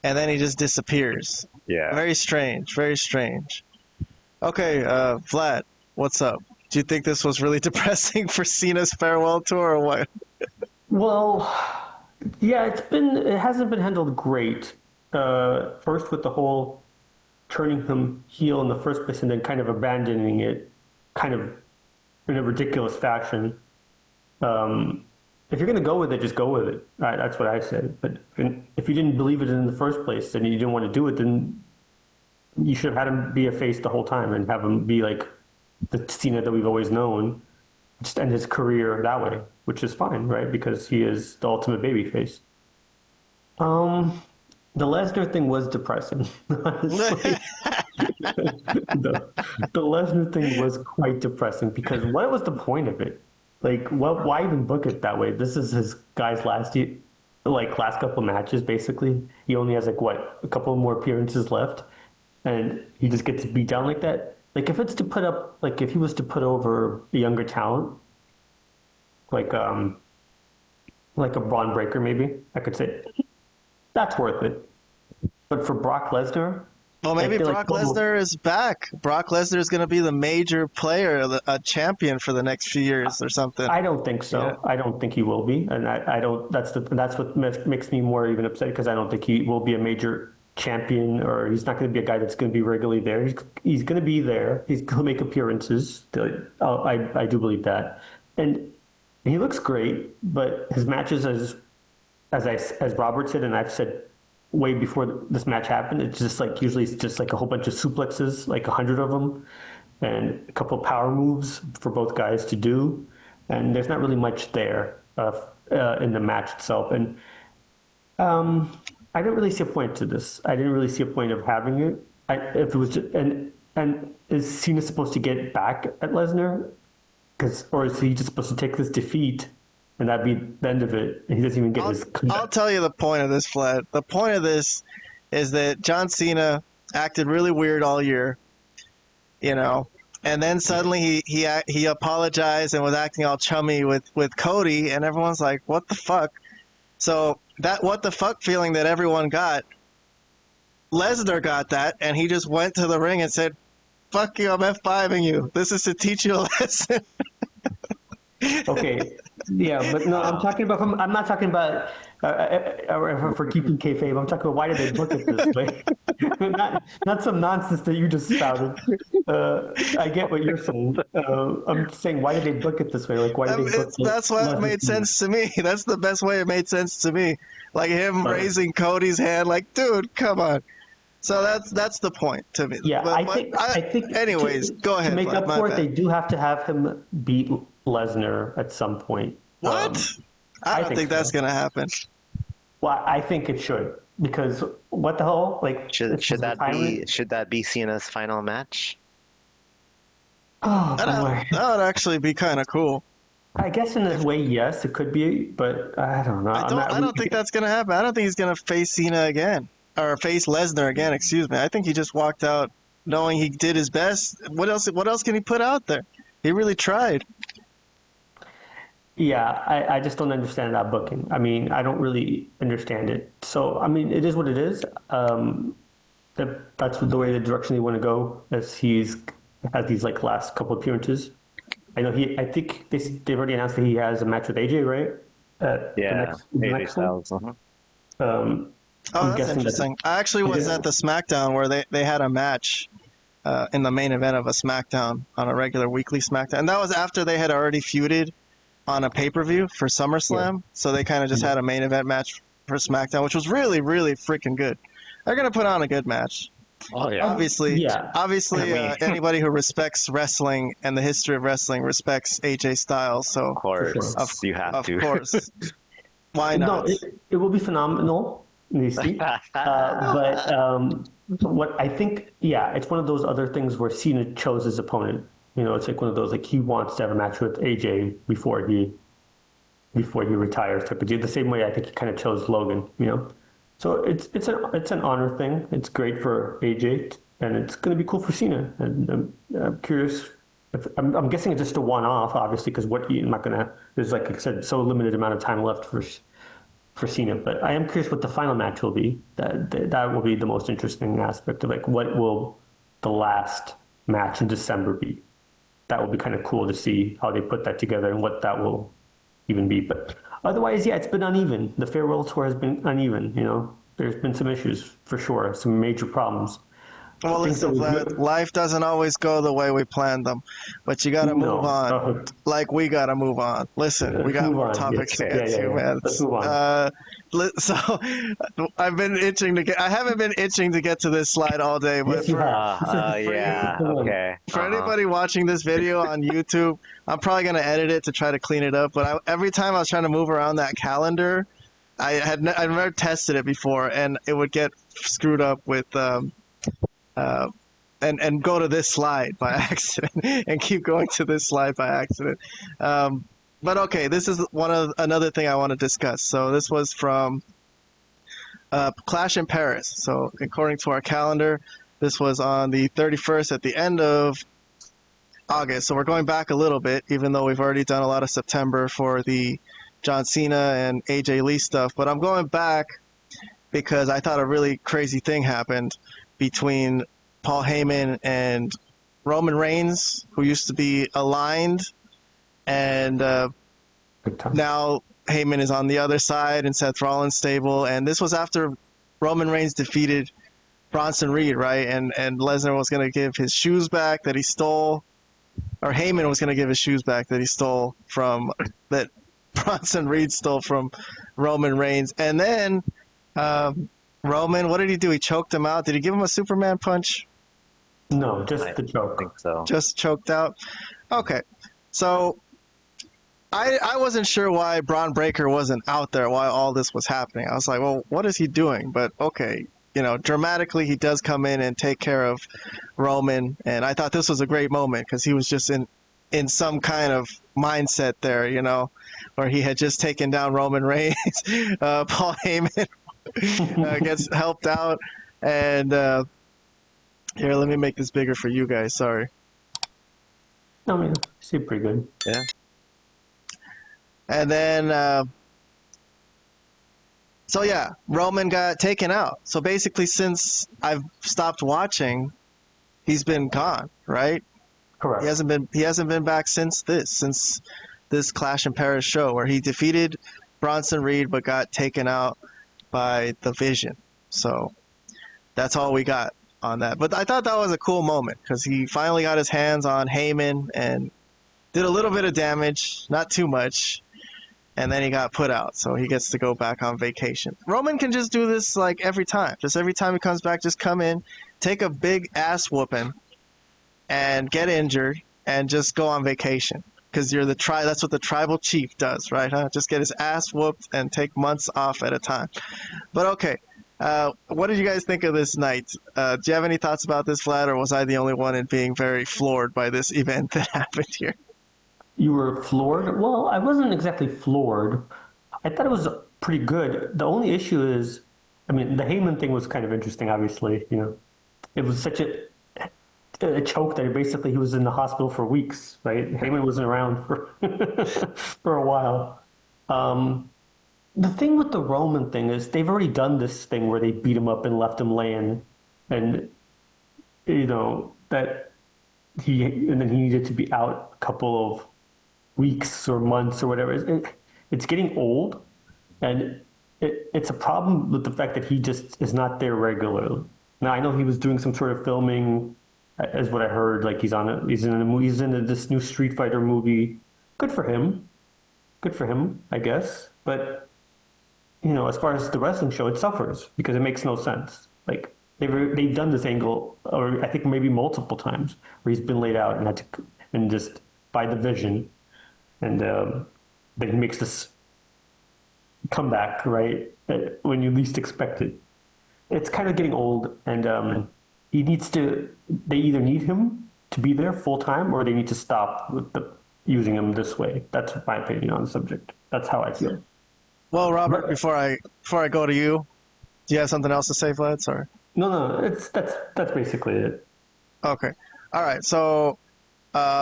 and then he just disappears. Yeah. Very strange. Very strange. Okay, Vlad, what's up? Do you think this was really depressing for Cena's farewell tour, or what? Well, yeah, it hasn't been handled great. First with the whole turning him heel in the first place and then kind of abandoning it, kind of in a ridiculous fashion. If you're going to go with it, just go with it. That's what I said. But if you didn't believe it in the first place and you didn't want to do it, then you should have had him be a face the whole time and have him be like the Cena that we've always known, just end his career that way, which is fine, right? Because he is the ultimate babyface. Um, the Lesnar thing was depressing, honestly. The Lesnar thing was quite depressing because what was the point of it? Like, why even book it that way? This is his guy's last couple matches, basically. He only has like what, a couple more appearances left, and he just gets beat down like that. Like, if it's to put up, like, if he was to put over a younger talent, like like a Braun Breaker, maybe I could say that's worth it. But for Brock Lesnar, Well, I maybe feel like Brock Lesnar is back. Brock Lesnar is going to be the major player, a champion for the next few years or something. I don't think Yeah. so. I don't think he will be, and I don't. That's what makes me more even upset because I don't think he will be a major champion, or he's not going to be a guy that's going to be regularly there. He's going to be there. He's going to make appearances. I do believe that, and he looks great. But his matches, as Robert said, and I've said way before this match happened, it's just like usually it's just like a whole bunch of suplexes, like 100 of them, and a couple of power moves for both guys to do, and there's not really much there in the match itself. And I didn't really see a point to this. I didn't really see a point of having it. If it was just, and And is Cena supposed to get back at Lesnar? Or is he just supposed to take this defeat and that'd be the end of it? And he doesn't even get his I'll tell you the point of this, Vlad. The point of this is that John Cena acted really weird all year, and then suddenly he apologized and was acting all chummy with Cody, and everyone's like, what the fuck? So that what the fuck feeling that everyone got, Lesnar got that, and he just went to the ring and said, fuck you, I'm F5ing you. This is to teach you a lesson. Okay, yeah, but no, I'm not talking about for keeping kayfabe. I'm talking about why did they book it this way? not some nonsense that you just spouted. I get what you're saying. I'm saying why did they book it this way? Like why did they book That's what made sense to me. That's the best way it made sense to me. Like him raising Cody's hand, like, dude, come on. So that's the point to me. Yeah, I think. Anyways, go ahead. To make Vlad, up for it, they do have to have him beat Lesnar at some point. What? I don't think that's gonna happen. Well, I think it should, because what the hell? Like, should that be Cena's final match? Oh, boy. That would actually be kind of cool. I guess in a way, yes, it could be, but I don't know. I don't think that's gonna happen. I don't think he's gonna face Cena again. Or face Lesnar again, excuse me. I think he just walked out knowing he did his best. What else can he put out there? He really tried. Yeah, I just don't understand that booking. I mean, I don't really understand it. So, I mean, it is what it is. That's the way the direction they want to go, as he's had these like last couple appearances. I think they've already announced that he has a match with AJ, right? Yeah, AJ Styles. Oh, that's interesting. I actually was at the SmackDown where they had a match in the main event of a SmackDown on a regular weekly SmackDown. And that was after they had already feuded on a pay-per-view for SummerSlam. Yeah. So they kind of just had a main event match for SmackDown, which was really, really freaking good. They're going to put on a good match. Oh, yeah. Obviously, anybody who respects wrestling and the history of wrestling respects AJ Styles. So of course, you have to. Of course. Why not? No, it will be phenomenal. You see, but what I think, it's one of those other things where Cena chose his opponent. It's like one of those, like, he wants to have a match with AJ before he retires type of deal. The same way I think he kind of chose Logan. So it's an honor thing. It's great for AJ, and it's going to be cool for Cena. And I'm curious. I'm guessing it's just a one-off, obviously, because there's, like I said, so limited amount of time left for Cena, but I am curious what the final match will be. That will be the most interesting aspect of, like, what will the last match in December be. That will be kind of cool to see how they put that together and what that will even be. But otherwise, it's been uneven. The farewell tour has been uneven. There's been some issues for sure, some major problems. Well, listen, Vlad, life doesn't always go the way we planned them, but you got to move on. Like, we got to move on. Listen, we got more topics to get to, man. Let's move on. So I've been itching to get. I haven't been itching to get to this slide all day, but for anybody watching this video on YouTube, I'm probably gonna edit it to try to clean it up. But every time I was trying to move around that calendar, I've never tested it before, and it would get screwed up with. And go to this slide by accident and keep going to this slide by accident. But okay, this is another thing I want to discuss. So this was from Clash in Paris. So according to our calendar, this was on the 31st at the end of August. So we're going back a little bit, even though we've already done a lot of September for the John Cena and AJ Lee stuff. But I'm going back because I thought a really crazy thing happened between Paul Heyman and Roman Reigns, who used to be aligned, and now Heyman is on the other side in Seth Rollins' stable. And this was after Roman Reigns defeated Bronson Reed, right? And Lesnar was going to give his shoes back that he stole, or Heyman was going to give his shoes back that he stole from, that Bronson Reed stole from Roman Reigns. And then Roman, what did he do? He choked him out. Did he give him a Superman punch? No, just the choke. I think so. Just choked out? Okay. So I wasn't sure why Braun Breaker wasn't out there while all this was happening. I was like, well, what is he doing? But okay, dramatically he does come in and take care of Roman, and I thought this was a great moment because he was just in some kind of mindset there, where he had just taken down Roman Reigns. Paul Heyman gets helped out, and here, let me make this bigger for you guys. Sorry. I mean, I see pretty good. Yeah. And then, so yeah, Roman got taken out. So basically, since I've stopped watching, he's been gone, right? Correct. He hasn't been back since this Clash in Paris show where he defeated Bronson Reed but got taken out by the Vision. So that's all we got on that. But I thought that was a cool moment because he finally got his hands on Heyman and did a little bit of damage, not too much, and then he got put out. So he gets to go back on vacation. Roman can just do this like every time. Just every time he comes back, just come in, take a big ass whooping, and get injured, and just go on vacation. Because that's what the tribal chief does, right? Huh? Just get his ass whooped and take months off at a time. But okay, what did you guys think of this night? Do you have any thoughts about this, Vlad, or was I the only one in being very floored by this event that happened here? You were floored? Well, I wasn't exactly floored. I thought it was pretty good. The only issue is, I mean, the Heyman thing was kind of interesting, obviously. It was such a choke that basically he was in the hospital for weeks, right? Heyman wasn't around for for a while. The thing with the Roman thing is they've already done this thing where they beat him up and left him laying, and that and then he needed to be out a couple of weeks or months or whatever. It's getting old, and it's a problem with the fact that he just is not there regularly. Now I know he was doing some sort of filming, is what I heard. Like he's in this new Street Fighter movie. Good for him, I guess. But as far as the wrestling show, it suffers because it makes no sense. Like they've done this angle, or I think maybe multiple times, where he's been laid out and had to, and just by the Vision, and then he makes this comeback right when you least expect it. It's kind of getting old, and he needs to. They either need him to be there full time, or they need to stop with using him this way. That's my opinion on the subject. That's how I feel. Well, Robert, before I go to you, do you have something else to say, Vlad? Sorry. No, that's basically it. Okay. All right. So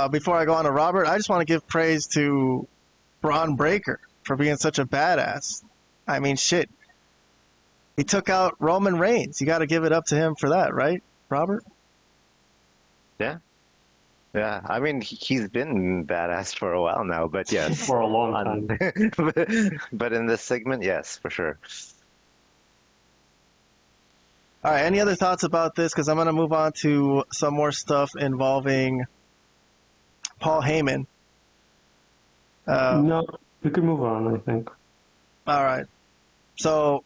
before I go on to Robert, I just want to give praise to Braun Breaker for being such a badass. I mean, shit. He took out Roman Reigns. You got to give it up to him for that, right, Robert? Yeah. Yeah, I mean, he's been badass for a while now, but yes. For a long time. But in this segment, yes, for sure. All right, any other thoughts about this? Because I'm going to move on to some more stuff involving Paul Heyman. No, we can move on, I think. All right. So,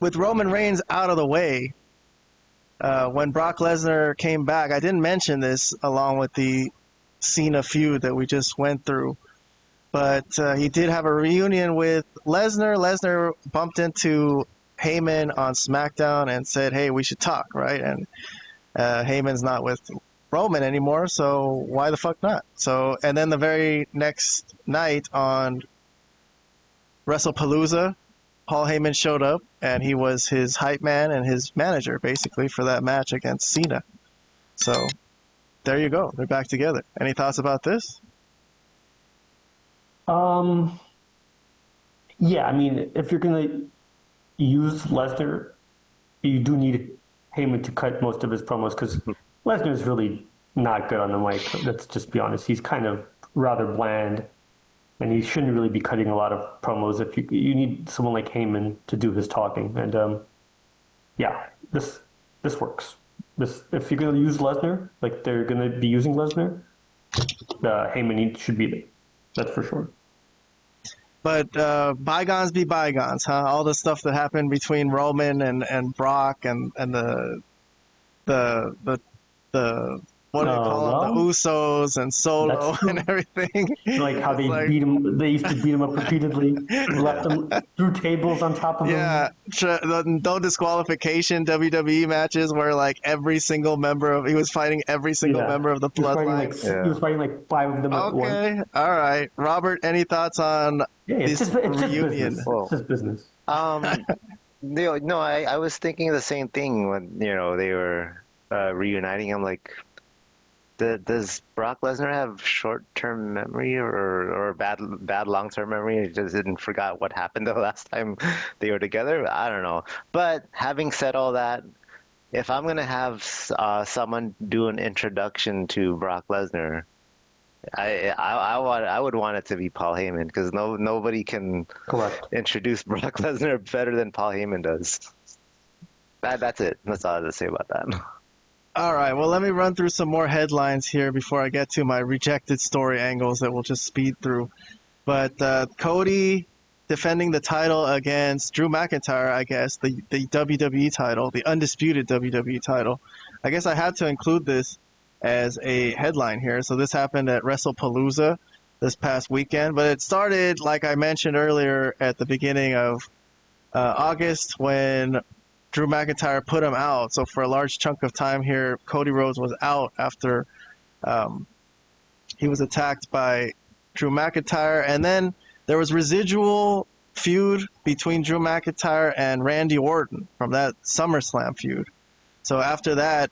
with Roman Reigns out of the way, when Brock Lesnar came back, I didn't mention this along with the Cena feud that we just went through, but he did have a reunion with Lesnar. Lesnar bumped into Heyman on SmackDown and said, hey, we should talk, right? And Heyman's not with Roman anymore, so why the fuck not? So, and then the very next night on WrestlePalooza, Paul Heyman showed up, and he was his hype man and his manager, basically, for that match against Cena. So, there you go. They're back together. Any thoughts about this? Yeah, I mean, if you're going to use Lesnar, you do need Heyman to cut most of his promos, because Lesnar's really not good on the mic. Let's just be honest. He's kind of rather bland. And he shouldn't really be cutting a lot of promos. If you need someone like Heyman to do his talking, and yeah, this works. If you're going to use Lesnar, like they're going to be using Lesnar, Heyman should be there. That's for sure. But bygones be bygones, huh? All the stuff that happened between Roman and Brock and the what do you Oh, call them? The well, Usos and that's Solo and true. everything. Like how It's they like, beat him, they used to beat him up repeatedly, left Yeah. him, threw tables on top of him. yeah, the no disqualification WWE matches where like every single member of he was fighting every single Yeah. member of the He was fighting bloodline. he Yeah. was fighting like five of them at once. Okay, all right, Robert. Any thoughts on Yeah, this it's just reunion? business. It's Well, just business. um, no, I was thinking the same thing when, they were reuniting. I'm like, does Brock Lesnar have short-term memory or bad long-term memory? He just didn't forgot what happened the last time they were together. I don't know. But having said all that, if I'm gonna have someone do an introduction to Brock Lesnar, I would want it to be Paul Heyman because nobody can Correct. introduce Brock Lesnar better than Paul Heyman does. That's it. That's all I have to say about that. All right, well, let me run through some more headlines here before I get to my rejected story angles that we'll just speed through. But Cody defending the title against Drew McIntyre, I guess, the WWE title, the undisputed WWE title. I guess I had to include this as a headline here. So this happened at WrestlePalooza this past weekend, but it started, like I mentioned earlier, at the beginning of August when Drew McIntyre put him out. So for a large chunk of time here, Cody Rhodes was out after he was attacked by Drew McIntyre. And then there was residual feud between Drew McIntyre and Randy Orton from that SummerSlam feud. So after that,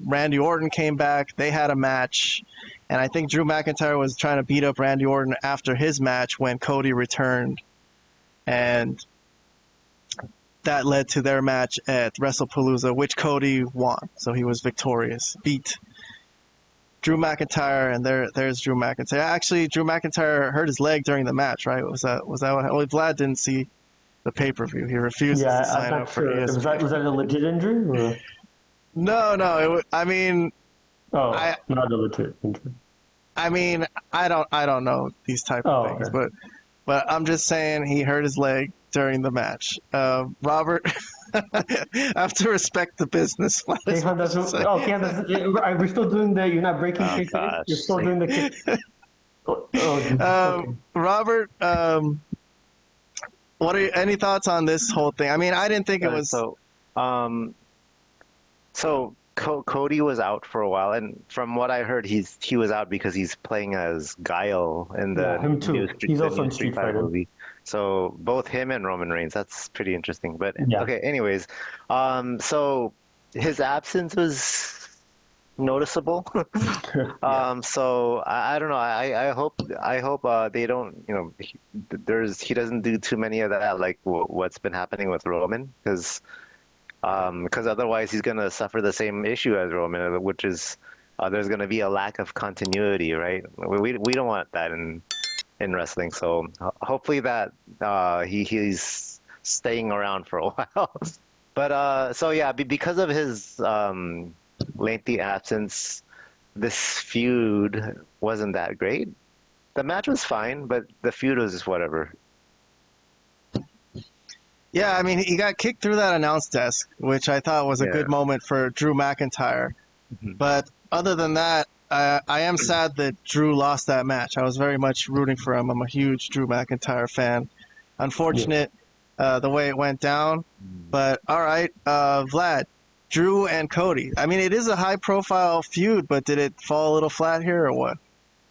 Randy Orton came back. They had a match. And I think Drew McIntyre was trying to beat up Randy Orton after his match when Cody returned. And that led to their match at WrestlePalooza, which Cody won. So he was victorious, beat Drew McIntyre, and there's Drew McIntyre. Actually, Drew McIntyre hurt his leg during the match, right? Was that what? Well, Vlad didn't see the pay-per-view. He refuses to Yeah, I'm sign not up for sure. ESPN. Was that a legit injury? Or? No. I mean, Oh, I not a legit injury. I don't know these type of Oh, things, okay. but I'm just saying he hurt his leg during the match. Robert, I have to respect the business. What Okay, is what that's, to say? okay, we're still doing the, you're not breaking Oh kayfabe? gosh. You're still doing the oh, Jesus, okay. Robert, what are any thoughts on this whole thing? I mean, I didn't think it was. Um, so Cody was out for a while, and from what I heard, he was out because he's playing as Guile in the Yeah, him too. He's also in Street Street Fighter Fighter. movie. So both him and Roman Reigns. That's pretty interesting. But Yeah. okay, anyways, so his absence was noticeable. So I don't know. I hope they don't. He doesn't do too many of that, like what's been happening with Roman, because otherwise he's gonna suffer the same issue as Roman, which is there's gonna be a lack of continuity, right? We don't want that in wrestling. So hopefully that he's staying around for a while. But so yeah, because of his lengthy absence, this feud wasn't that great. The match was fine, but the feud was just whatever. Yeah, I mean, he got kicked through that announce desk, which I thought was a Yeah. good moment for Drew McIntyre. Mhm. But other than that, I am sad that Drew lost that match. I was very much rooting for him. I'm a huge Drew McIntyre fan. Unfortunate the way it went down. But all right, Vlad, Drew and Cody. I mean, it is a high-profile feud, but did it fall a little flat here or what?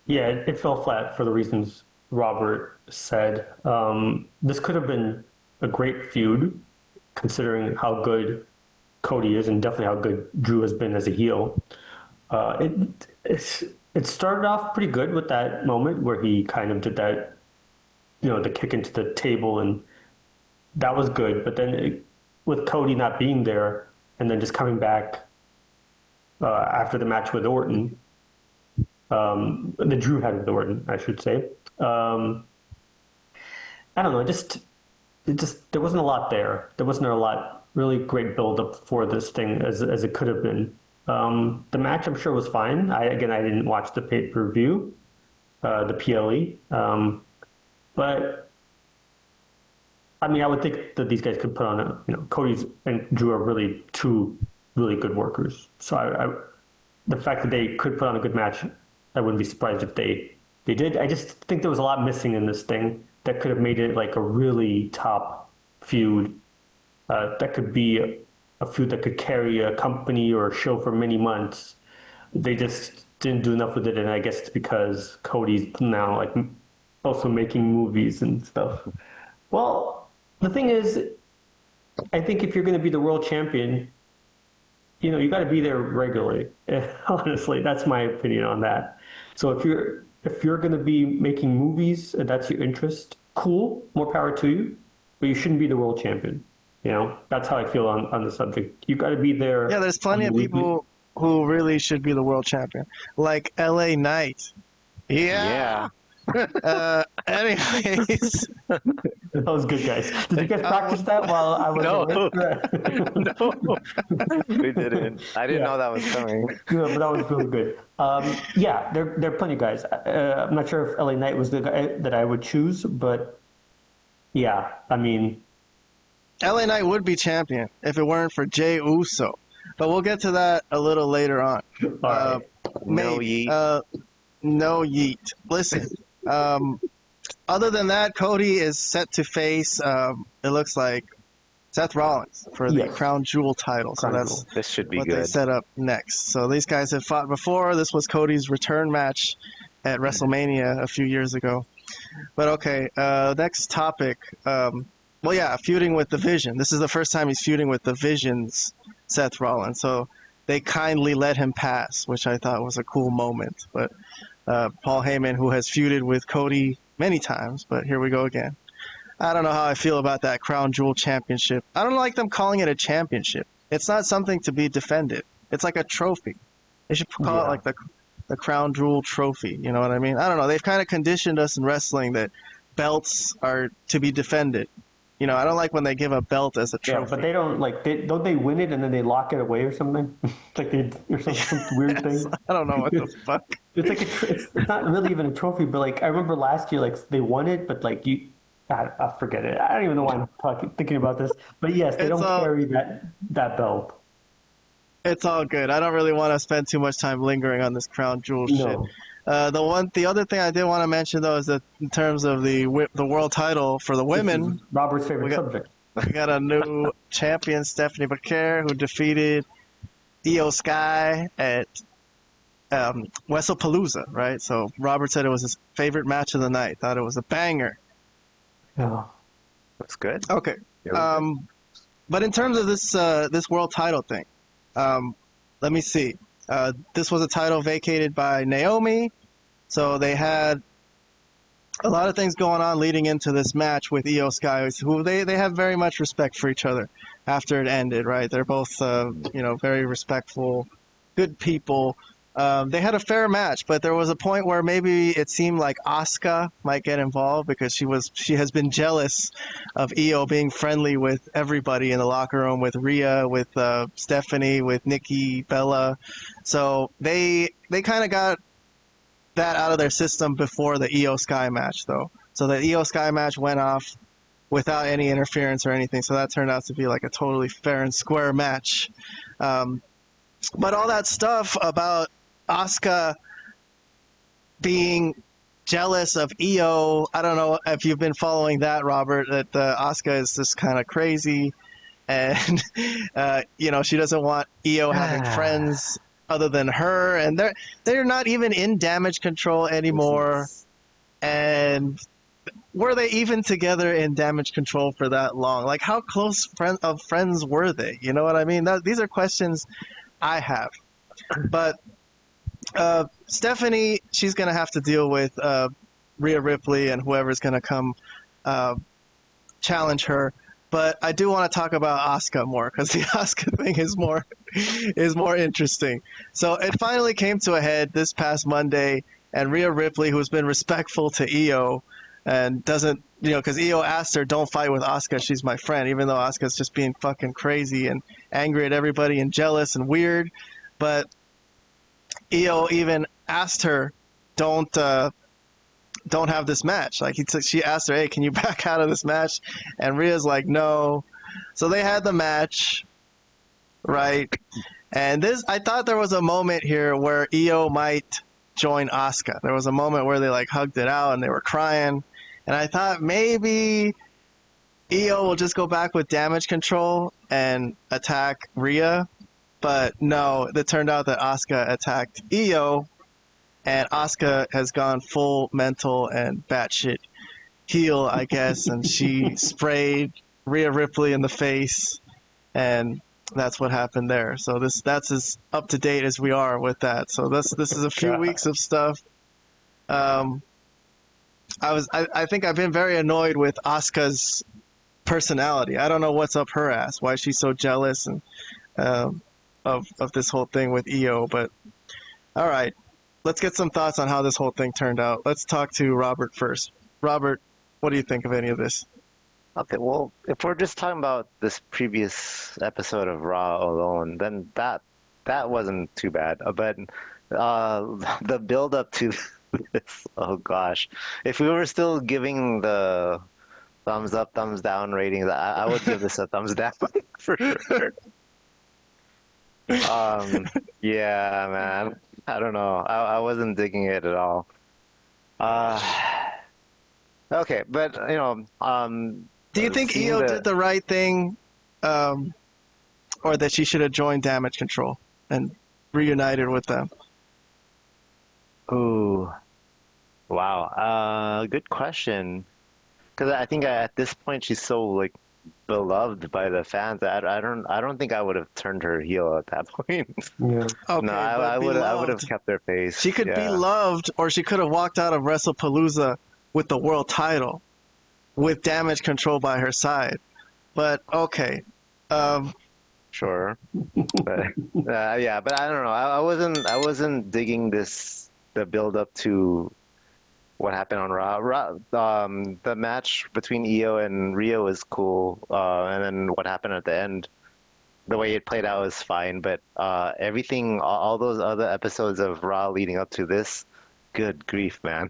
Yeah, it fell flat for the reasons Robert said. This could have been a great feud, considering how good Cody is and definitely how good Drew has been as a heel. It started off pretty good with that moment where he kind of did that, the kick into the table, and that was good. But then with Cody not being there and then just coming back after the match with Orton, the Drew had with Orton, I should say. I don't know. There wasn't a lot there. There wasn't a lot really great build up for this thing as it could have been. The match I'm sure was fine. I didn't watch the pay-per-view, the PLE, but I mean I would think that these guys could put on Cody's and Drew are really two really good workers. So the fact that they could put on a good match, I wouldn't be surprised if they did. I just think there was a lot missing in this thing that could have made it like a really top feud. That could be a feud that could carry a company or a show for many months. They just didn't do enough with it, and I guess it's because Cody's now like also making movies and stuff. Well, the thing is, I think if you're going to be the world champion, you know, you got to be there regularly. Honestly, that's my opinion on that. So if you're going to be making movies and that's your interest, cool, more power to you. But you shouldn't be the world champion. You know, that's how I feel on the subject. You got to be there. Yeah, there's plenty of people who really should be the world champion, like LA Knight. Yeah. Anyways, that was good, guys. Did you guys practice that while I was No, we didn't. I didn't know that was coming. Good, but that was really good. Yeah, there are plenty of guys. I'm not sure if LA Knight was the guy that I would choose, but yeah, I mean, LA Knight would be champion if it weren't for Jey Uso, but we'll get to that a little later on. No yeet. No yeet. Listen. Other than that, Cody is set to face, it looks like, Seth Rollins for the Crown Jewel title. So that's this should be what good. they set up next. So these guys have fought before. This was Cody's return match at WrestleMania a few years ago. But okay, next topic. Well, yeah, feuding with the Vision. This is the first time he's feuding with the Vision's Seth Rollins. So they kindly let him pass, which I thought was a cool moment. But Paul Heyman, who has feuded with Cody many times, but here we go again. I don't know how I feel about that Crown Jewel Championship. I don't like them calling it a championship. It's not something to be defended. It's like a trophy. They should call it like the Crown Jewel Trophy. You know what I mean? I don't know. They've kind of conditioned us in wrestling that belts are to be defended. You know, I don't like when they give a belt as a trophy. Yeah, but they don't like. Don't they win it and then they lock it away or something? Like or some weird thing. I don't know what the fuck. It's like it's not really even a trophy, but like I remember last year, like they won it, but like I forget it. I don't even know why I'm thinking about this. But yes, they don't carry that belt. It's all good. I don't really want to spend too much time lingering on this Crown Jewel shit. The other thing I did want to mention though is that in terms of the world title for the women, Robert's favorite subject. We got a new champion, Stephanie Vaquer, who defeated Io Sky at WrestlePalooza, right? So Robert said it was his favorite match of the night. Thought it was a banger. Yeah, that's good. Okay. But in terms of this world title thing, let me see. This was a title vacated by Naomi, so they had a lot of things going on leading into this match with Io Sky, who they have very much respect for each other after it ended, right? They're both, very respectful, good people. They had a fair match, but there was a point where maybe it seemed like Asuka might get involved because she has been jealous of Io being friendly with everybody in the locker room, with Rhea, with Stephanie, with Nikki, Bella. So they kind of got that out of their system before the Io Sky match, though. So the Io Sky match went off without any interference or anything. So that turned out to be like a totally fair and square match. But all that stuff about Asuka being jealous of Io, I don't know if you've been following that, Robert, that Asuka is just kind of crazy. And, she doesn't want Io having friends other than her. And they're not even in Damage Control anymore. And were they even together in Damage Control for that long? Like, how close of friends were they? You know what I mean? These are questions I have. But Stephanie, she's going to have to deal with Rhea Ripley and whoever's going to come challenge her. But I do want to talk about Asuka more because the Asuka thing is more interesting. So it finally came to a head this past Monday, and Rhea Ripley, who's been respectful to Io and doesn't, because Io asked her, don't fight with Asuka, she's my friend, even though Asuka's just being fucking crazy and angry at everybody and jealous and weird. But Io even asked her, don't have this match. Like she asked her, hey, can you back out of this match? And Rhea's like, no. So they had the match, right? And I thought there was a moment here where Io might join Asuka. There was a moment where they like hugged it out and they were crying. And I thought maybe Io will just go back with damage control and attack Rhea. But no, it turned out that Asuka attacked Io, and Asuka has gone full mental and batshit heel, I guess, and she sprayed Rhea Ripley in the face, and that's what happened there. So that's as up to date as we are with that. So this is a few weeks of stuff. I think I've been very annoyed with Asuka's personality. I don't know what's up her ass. Why she's so jealous and of this whole thing with Io. But all right, let's get some thoughts on how this whole thing turned out. Let's talk to Robert first. Robert, what do you think of any of this? Okay, well, if we're just talking about this previous episode of Raw alone, then that wasn't too bad. But the build up to this, oh gosh, if we were still giving the thumbs up, thumbs down ratings, I would give this a thumbs down for sure. Yeah, man, I don't know. I wasn't digging it at all. Okay, but do you think Io did the right thing, or that she should have joined Damage Control and reunited with them? Ooh, wow. Good question. Because I think at this point she's so like beloved by the fans. I don't think I would have turned her heel at that point. Yeah. Okay, No, I would have kept her face. She could be loved, or she could have walked out of WrestlePalooza with the world title, with Damage Control by her side. But okay, Sure. But yeah, but I don't know. I wasn't digging the build up to what happened on Raw. The match between Io and Rio was cool, and then what happened at the end, the way it played out was fine. But everything, all those other episodes of Raw leading up to this, good grief, man,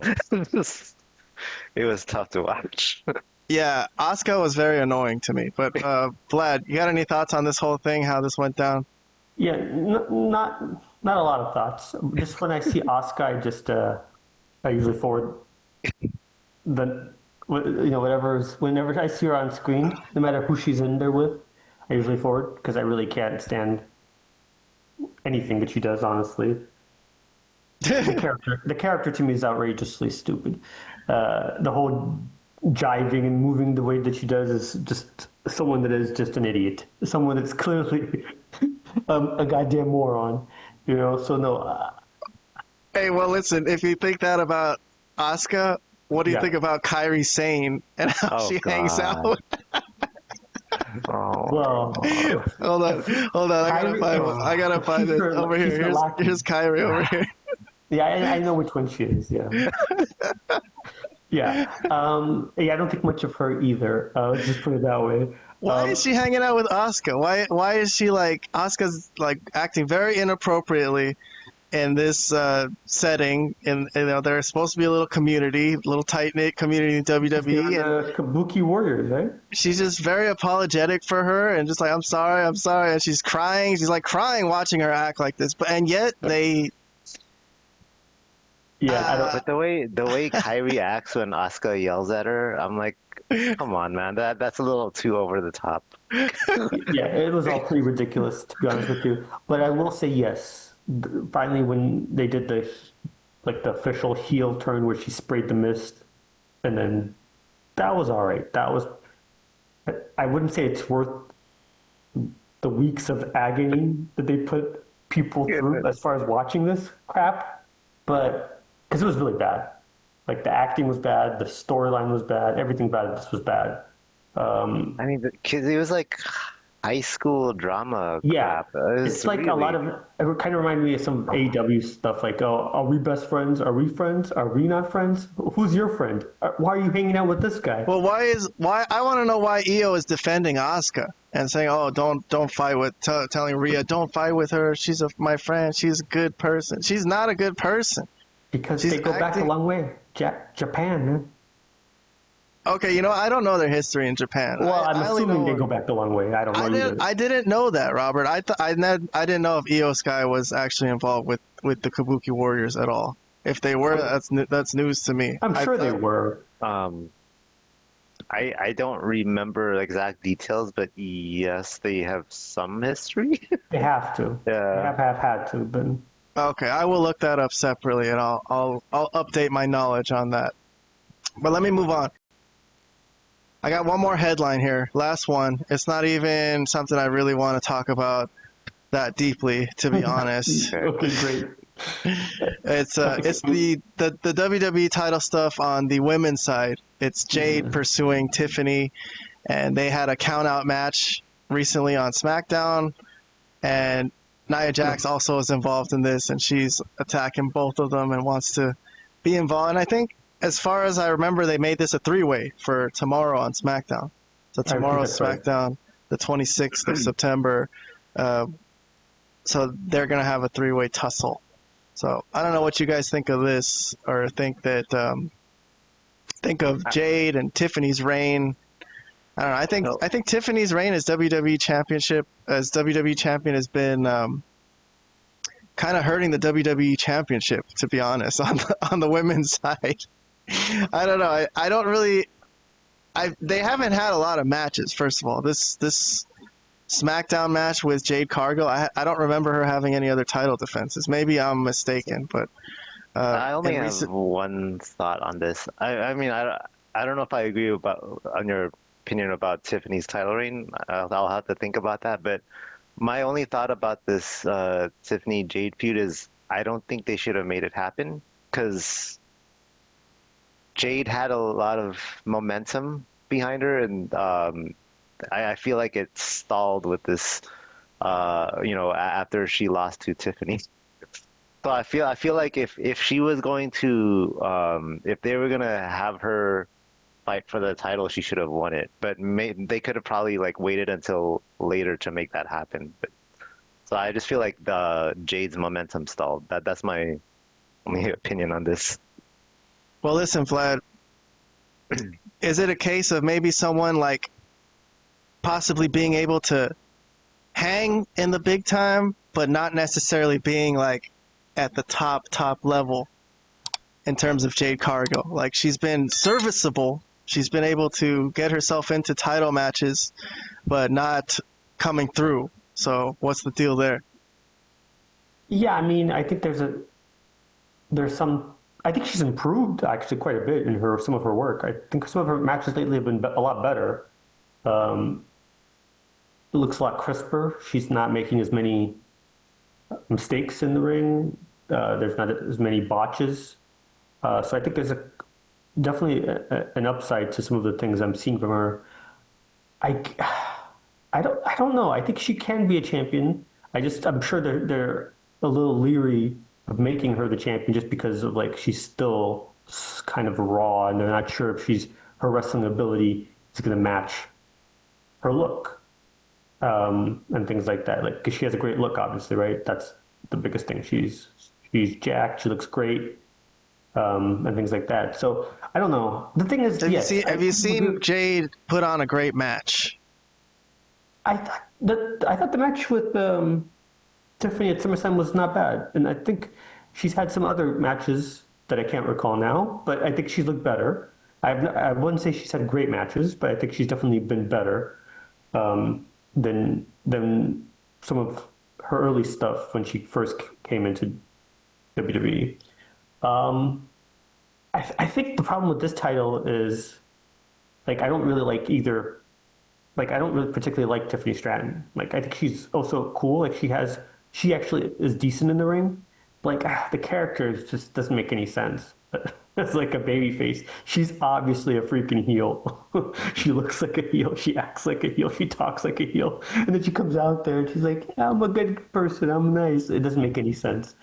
it was tough to watch. yeah, Asuka was very annoying to me. But Vlad, you got any thoughts on this whole thing? How this went down? Yeah, not a lot of thoughts. Just when I see Asuka, I usually forward whenever I see her on screen, no matter who she's in there with, I usually forward because I really can't stand anything that she does. Honestly, the character to me is outrageously stupid. The whole jiving and moving the way that she does is just someone that is just an idiot. Someone that's clearly a goddamn moron. So no. Hey, well, listen, if you think that about Asuka, what do you think about Kairi Sane and how she hangs out? Well, hold on. I gotta find it over here. Here's Kairi over here. Yeah, I know which one she is. Yeah. Yeah. I don't think much of her either. Let's just put it that way. Why is she hanging out with Asuka? Why is she like Asuka's like acting very inappropriately in this setting? And they're supposed to be a little community, a little tight knit community in WWE. And Kabuki Warriors, right? She's just very apologetic for her and just like I'm sorry, and she's crying. She's like crying watching her act like this. And yet they. Yeah, but the way Kairi acts when Asuka yells at her, I'm like, come on, man, that's a little too over the top. Yeah, it was all pretty ridiculous, to be honest with you. But I will say yes. Finally, when they did the official heel turn where she sprayed the mist, and then that was all right. I wouldn't say it's worth the weeks of agony that they put people through as far as watching this crap, but. Because it was really bad. Like, the acting was bad, the storyline was bad, everything about this was bad. I mean, because it was like high school drama crap. It's like really... a lot of, it kind of reminded me of some AEW stuff, like, oh, are we best friends? Are we friends? Are we not friends? Who's your friend? Why are you hanging out with this guy? Well, I want to know why Io is defending Asuka and saying, oh, don't fight with, telling Rhea, don't fight with her, she's my friend, she's a good person. She's not a good person. Because they go back a long way. Japan, man. Okay, you know, I don't know their history in Japan. Well, I'm I only assuming they know. go back a long way. I don't know either. I didn't know that, Robert. I didn't know if Io Sky was actually involved with the Kabuki Warriors at all. If they were, that's news to me. I'm sure they were. I don't remember exact details, but yes, they have some history. They have to. Yeah. They have had to, but Okay, I will look that up separately, and I'll update my knowledge on that. But let me move on. I got one more headline here. Last one. It's not even something I really want to talk about that deeply, to be honest. Okay, great. It's the WWE title stuff on the women's side. It's Jade pursuing Tiffany, and they had a count-out match recently on SmackDown, and Nia Jax also is involved in this, and she's attacking both of them and wants to be involved. And I think, as far as I remember, they made this a three-way for tomorrow on SmackDown. So tomorrow's SmackDown, the 26th of September. So they're going to have a three-way tussle. So I don't know what you guys think of this, or think of Jade and Tiffany's reign. I don't know. I think Tiffany's reign as WWE champion has been kind of hurting the WWE Championship, to be honest, on the women's side. I don't know. I don't really. They haven't had a lot of matches. First of all, this SmackDown match with Jade Cargill, I don't remember her having any other title defenses. Maybe I'm mistaken, but I only have one thought on this. I mean, I don't know if I agree on your opinion about Tiffany's title reign. I'll have to think about that. But my only thought about this Tiffany Jade feud is I don't think they should have made it happen, because Jade had a lot of momentum behind her, and I feel like it stalled with this, after she lost to Tiffany. So I feel like if she was going to, if they were gonna have her fight for the title, she should have won it. But they could have probably waited until later to make that happen. So I just feel like the Jade's momentum stalled. That's my only opinion on this. Well, listen, Vlad. Is it a case of maybe someone possibly being able to hang in the big time, but not necessarily being at the top level in terms of Jade Cargill? She's been serviceable. She's been able to get herself into title matches, but not coming through. So what's the deal there? Yeah, I mean, I think I think she's improved actually quite a bit in some of her work. I think some of her matches lately have been a lot better. It looks a lot crisper. She's not making as many mistakes in the ring. There's not as many botches. So I think there's definitely an upside to some of the things I'm seeing from her. I don't know. I think she can be a champion. I'm sure they're a little leery of making her the champion just because of she's still kind of raw, and they're not sure if her wrestling ability is going to match her look, and things like that. Because she has a great look, obviously, right? That's the biggest thing. She's jacked. She looks great, and things like that. So I don't know. The thing is, have you seen Jade put on a great match? I thought the match with Tiffany at SummerSlam was not bad, and I think she's had some other matches that I can't recall now, but I think she's looked better. I wouldn't say she's had great matches, but I think she's definitely been better than some of her early stuff when she first came into WWE. I think the problem with this title is I don't really like either. I don't really particularly like Tiffany Stratton. I think she's also cool. She actually is decent in the ring. The character just doesn't make any sense. It's like a baby face. She's obviously a freaking heel. She looks like a heel. She acts like a heel. She talks like a heel. And then she comes out there and she's like, yeah, I'm a good person. I'm nice. It doesn't make any sense.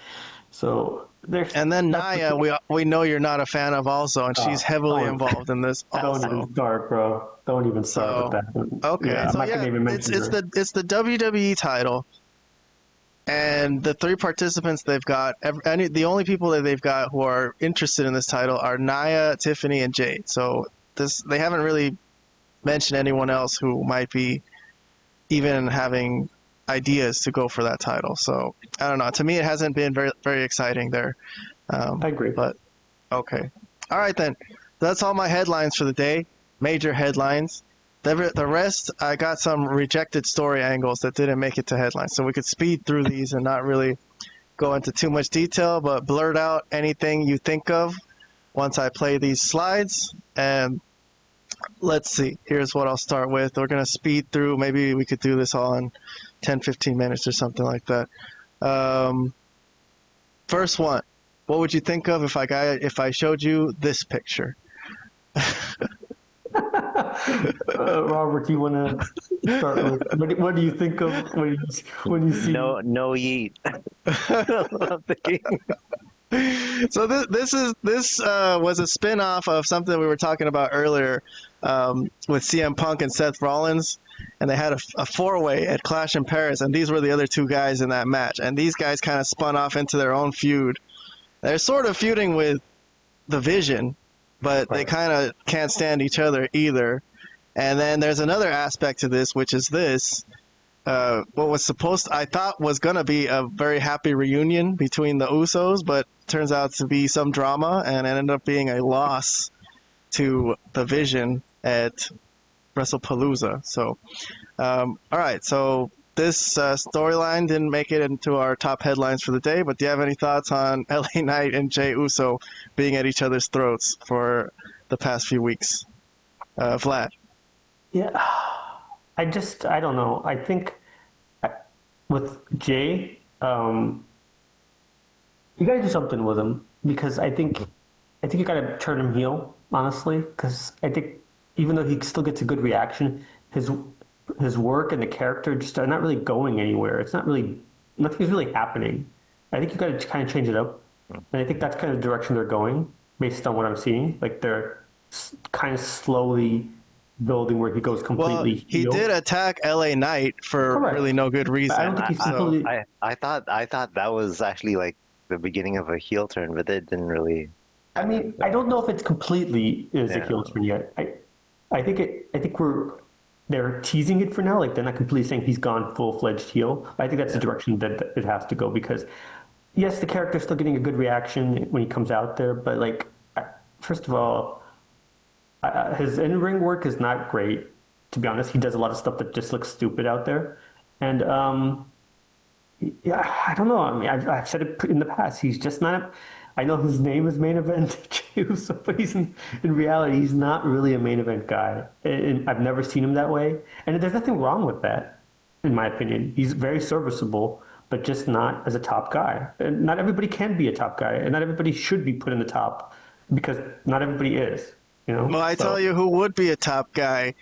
So there's. And then Nia, we know you're not a fan of also, and she's heavily involved in this also. Don't even start, bro. Don't even start with that. Okay, yeah, so it's the WWE title. And the three participants they've got, the only people that they've got who are interested in this title are Nia, Tiffany, and Jade. So they haven't really mentioned anyone else who might be even having ideas to go for that title. So I don't know. To me, it hasn't been very, very exciting there. I agree. But okay. All right, then. That's all my headlines for the day. Major headlines. The rest, I got some rejected story angles that didn't make it to headlines. So we could speed through these and not really go into too much detail, but blurt out anything you think of once I play these slides. And let's see. Here's what I'll start with. We're going to speed through. Maybe we could do this all in 10, 15 minutes or something like that. First one. What would you think of if I showed you this picture? Robert, do you want to start with what do you think of when you see? No yeet. I'm thinking. So this was a spin-off of something we were talking about earlier with CM Punk and Seth Rollins, and they had a four-way at Clash in Paris, and these were the other two guys in that match, and these guys kind of spun off into their own feud. They're sort of feuding with the Vision, but they kind of can't stand each other either. And then there's another aspect to this, which is this. What was I thought was going to be a very happy reunion between the Usos, but turns out to be some drama, and it ended up being a loss to the Vision at WrestlePalooza. So, all right, so this storyline didn't make it into our top headlines for the day, but do you have any thoughts on LA Knight and Jey Uso being at each other's throats for the past few weeks? Vlad? Yeah, I don't know. I think with Jay, you got to do something with him, because I think you got to turn him heel, honestly, because I think even though he still gets a good reaction, his work and the character just are not really going anywhere. It's not really, nothing's really happening. I think you got to kind of change it up, and I think that's kind of the direction they're going based on what I'm seeing. Like they're kind of slowly building where he goes completely he heel. did attack LA Knight for really no good reason. I don't think he's completely... I thought that was actually like the beginning of a heel turn, but it didn't really. I mean, I don't know if it's completely a heel turn yet. I think they're teasing it for now. Like they're not completely saying he's gone full-fledged heel. I think that's the direction that it has to go, because yes, the character's still getting a good reaction when he comes out there, but like, first of all, his in-ring work is not great, to be honest. He does a lot of stuff that just looks stupid out there. And, yeah, I don't know. I mean, I've said it in the past. He's just not... I know his name is Main Event, but he's in reality, he's not really a main event guy. And I've never seen him that way. And there's nothing wrong with that, in my opinion. He's very serviceable, but just not as a top guy. And not everybody can be a top guy, and not everybody should be put in the top, because not everybody is. You know? Well, I tell you who would be a top guy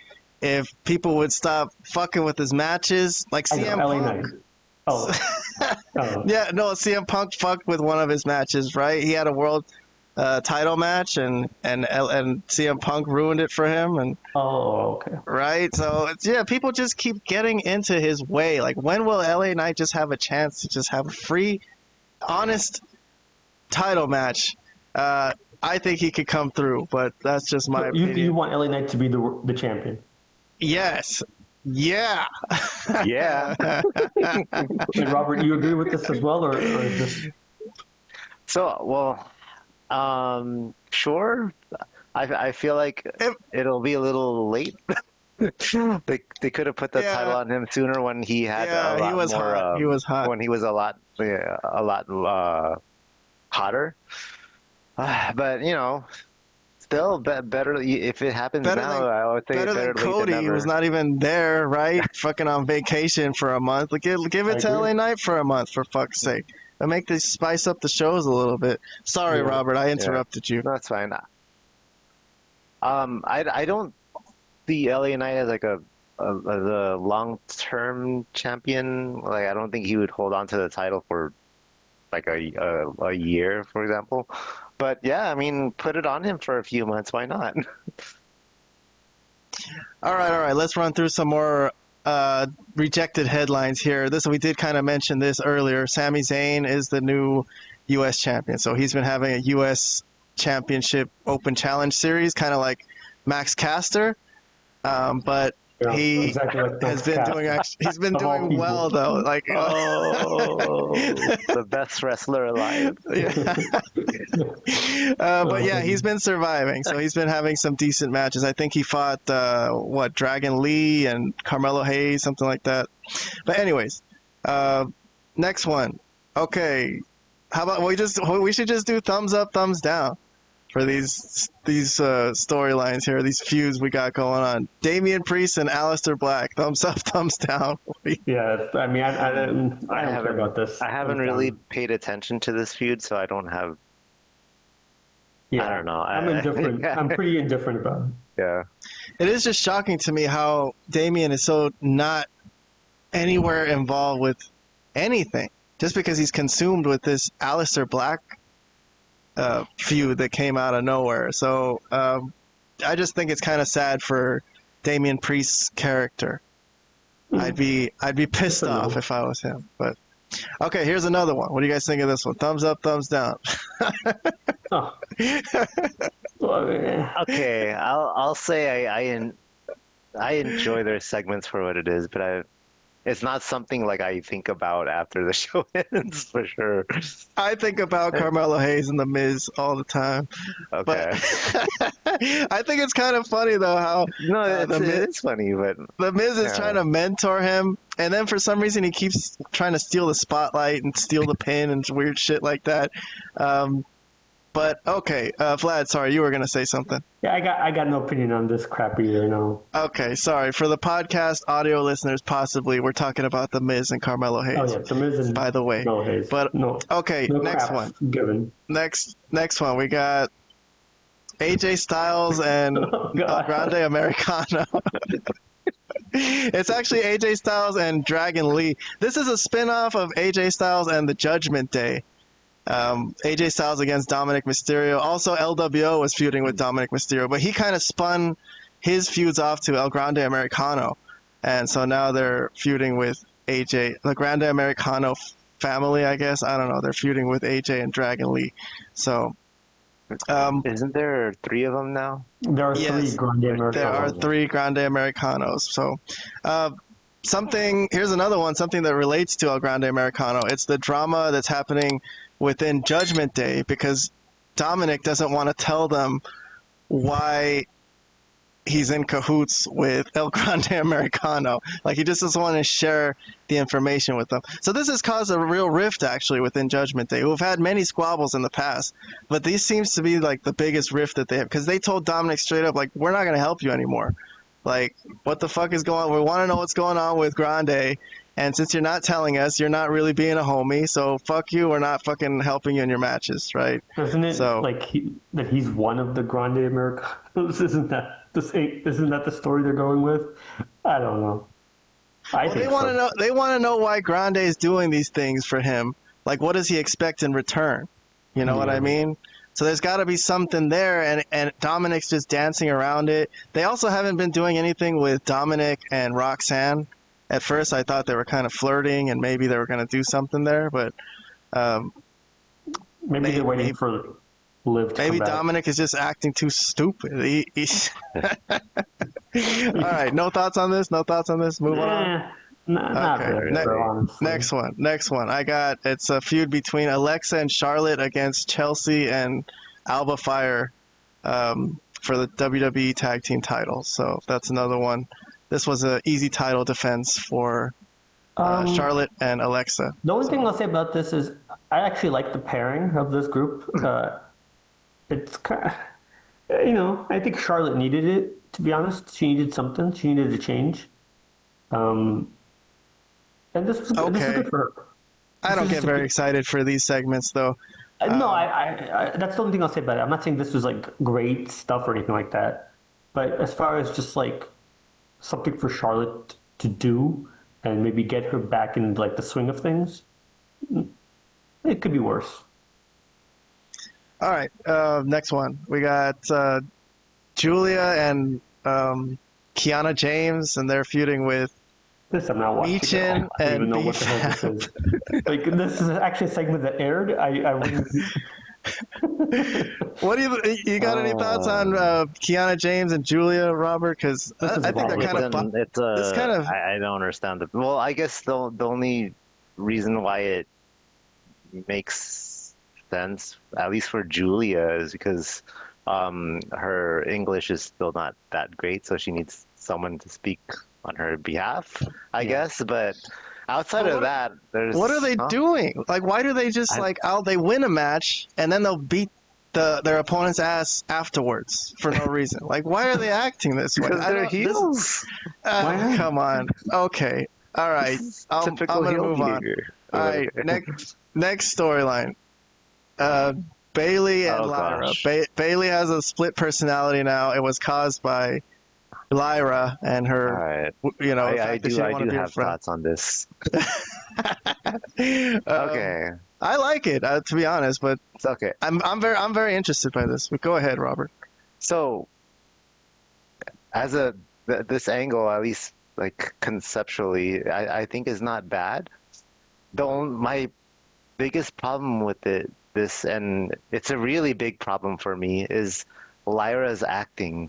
if people would stop fucking with his matches, like CM Punk. Oh. Yeah, no, CM Punk fucked with one of his matches, right? He had a world title match, and CM Punk ruined it for him. And okay. Right? So, people just keep getting into his way. Like, when will LA Knight just have a chance to just have a free, honest title match? I think he could come through, but that's just my opinion. You want LA Knight to be the champion? Yes. Yeah. Yeah. And Robert, do you agree with this as well, or is this? So, well, sure. I feel like it'll be a little late. They could have put the title on him sooner when he had a lot more. He was hot when he was a lot hotter. But still better if it happens now. I would say better than Cody, who's not even there, right? Fucking on vacation for a month. Like, give it to LA Knight for a month, for fuck's sake. And make this spice up the shows a little bit. Sorry, Robert, I interrupted you. No, that's fine. I don't see LA Knight as like a long-term champion. Like, I don't think he would hold on to the title for like a year, for example. But yeah, I mean, put it on him for a few months. Why not? All right. Let's run through some more rejected headlines here. We did kind of mention this earlier. Sami Zayn is the new U.S. champion. So he's been having a U.S. Championship Open Challenge Series, kind of like Max Caster, but Yeah, he exactly like has Max been Caster. doing he's been Of all doing people. well though. Like, Oh, the best wrestler alive. yeah. But yeah, he's been surviving, so he's been having some decent matches. I think he fought Dragon Lee and Carmelo Hayes, something like that. But anyways, next one. Okay, how about we should just do thumbs up, thumbs down for these storylines here, these feuds we got going on. Damian Priest and Aleister Black. Thumbs up, thumbs down. Yeah, I mean, I don't care about this. I haven't really paid attention to this feud, so I don't have. Yeah, I don't know. I'm indifferent. I'm pretty indifferent about it. Yeah. It is just shocking to me how Damian is so not anywhere involved with anything, just because he's consumed with this Aleister Black feud that came out of nowhere. So I just think it's kind of sad for Damian Priest's character. I'd be pissed off if I was him. But okay, here's another one. What do you guys think of this one? Thumbs up, thumbs down. Oh. Well, Okay, I'll say I enjoy their segments for what it is, but it's not something like I think about after the show ends for sure. I think about Carmelo Hayes and The Miz all the time. Okay. But I think it's kind of funny though how No, it's funny, but The Miz is trying to mentor him, and then for some reason he keeps trying to steal the spotlight and steal the pin and weird shit like that. But okay, Vlad, sorry, you were gonna say something. yeah, I got no opinion on this crap either. No. Okay, sorry for the podcast audio listeners. Possibly, we're talking about The Miz and Carmelo Hayes. Oh yeah, the Miz and by the way. no Hayes. But no. okay, No next craps one. given. Next one, we got AJ Styles and Oh, God. Grande Americano. It's actually AJ Styles and Dragon Lee. This is a spin-off of AJ Styles and the Judgment Day. AJ Styles against Dominic Mysterio. Also, LWO was feuding with Dominic Mysterio, but he kind of spun his feuds off to El Grande Americano. And so now they're feuding with AJ, the Grande Americano family, I guess. I don't know. They're feuding with AJ and Dragon Lee. So, isn't there 3 of them now? There are yes, 3 Grande Americanos. there are 3 Grande Americanos. So, here's another one, something that relates to El Grande Americano. It's the drama that's happening within Judgment Day because Dominic doesn't want to tell them why he's in cahoots with El Grande Americano. Like, he just doesn't want to share the information with them. So this has caused a real rift, actually, within Judgment Day. We've had many squabbles in the past, but this seems to be, like, the biggest rift that they have, because they told Dominic straight up, like, we're not going to help you anymore. Like, what the fuck is going on? We want to know what's going on with Grande, and since you're not telling us, you're not really being a homie, so fuck you, we're not fucking helping you in your matches, right? Isn't it So- like that he's one of the Grande Americanos? Isn't that the story they're going with? I don't know. I Well, think they want so. to know. They want to know why Grande is doing these things for him. Like, what does he expect in return? You know what I Yeah. mean? So there's got to be something there, and Dominic's just dancing around it. They also haven't been doing anything with Dominic and Roxanne. At first, I thought they were kind of flirting, and maybe they were going to do something there, but Maybe they're waiting for Liv to maybe come back. Dominic is just acting too stupid. He's... All right, no thoughts on this. No thoughts on this. Move on. Not Okay, really, ne- bro, honestly. Next one. It's a feud between Alexa and Charlotte against Chelsea and Alba Fire for the WWE Tag Team titles. So that's another one. This was an easy title defense for Charlotte and Alexa. The only thing I'll say about this is I actually like the pairing of this group. It's kind of, I think Charlotte needed it, to be honest. She needed something. She needed a change. And this was good. This was Okay. good for her. I don't get very excited for these segments, though. No, I that's the only thing I'll say about it. I'm not saying this was like great stuff or anything like that. But as far as just like something for Charlotte to do and maybe get her back in like the swing of things, it could be worse. All right, next one. We got Julia and Kiana James, and they're feuding with This I'm not watching. Michin at all. I don't even and know what the hell this is. Like, this is actually a segment that aired. I wouldn't. What do you got any thoughts on Kiana James and Julia, Robert? Because I think that kind of this kind of I don't understand the. Well, I guess the only reason why it makes sense, at least for Julia, is because her English is still not that great, so she needs someone to speak on her behalf, I guess. But outside of that, there's what are they doing? Like, why do they just they win a match and then they'll beat their opponent's ass afterwards for no reason? Like, why are they acting this way? Because they're heels. Come on. Okay. All right. I'm gonna move on. All right. Next storyline. Bailey and Lyra. Bailey has a split personality now. It was caused by Lyra and her. Right. I do have thoughts on this. Okay. I like it, to be honest, but it's okay. I'm very interested by this. But go ahead, Robert. So, as this angle, at least like conceptually, I think is not bad. My biggest problem with this, and it's a really big problem for me, is Lyra's acting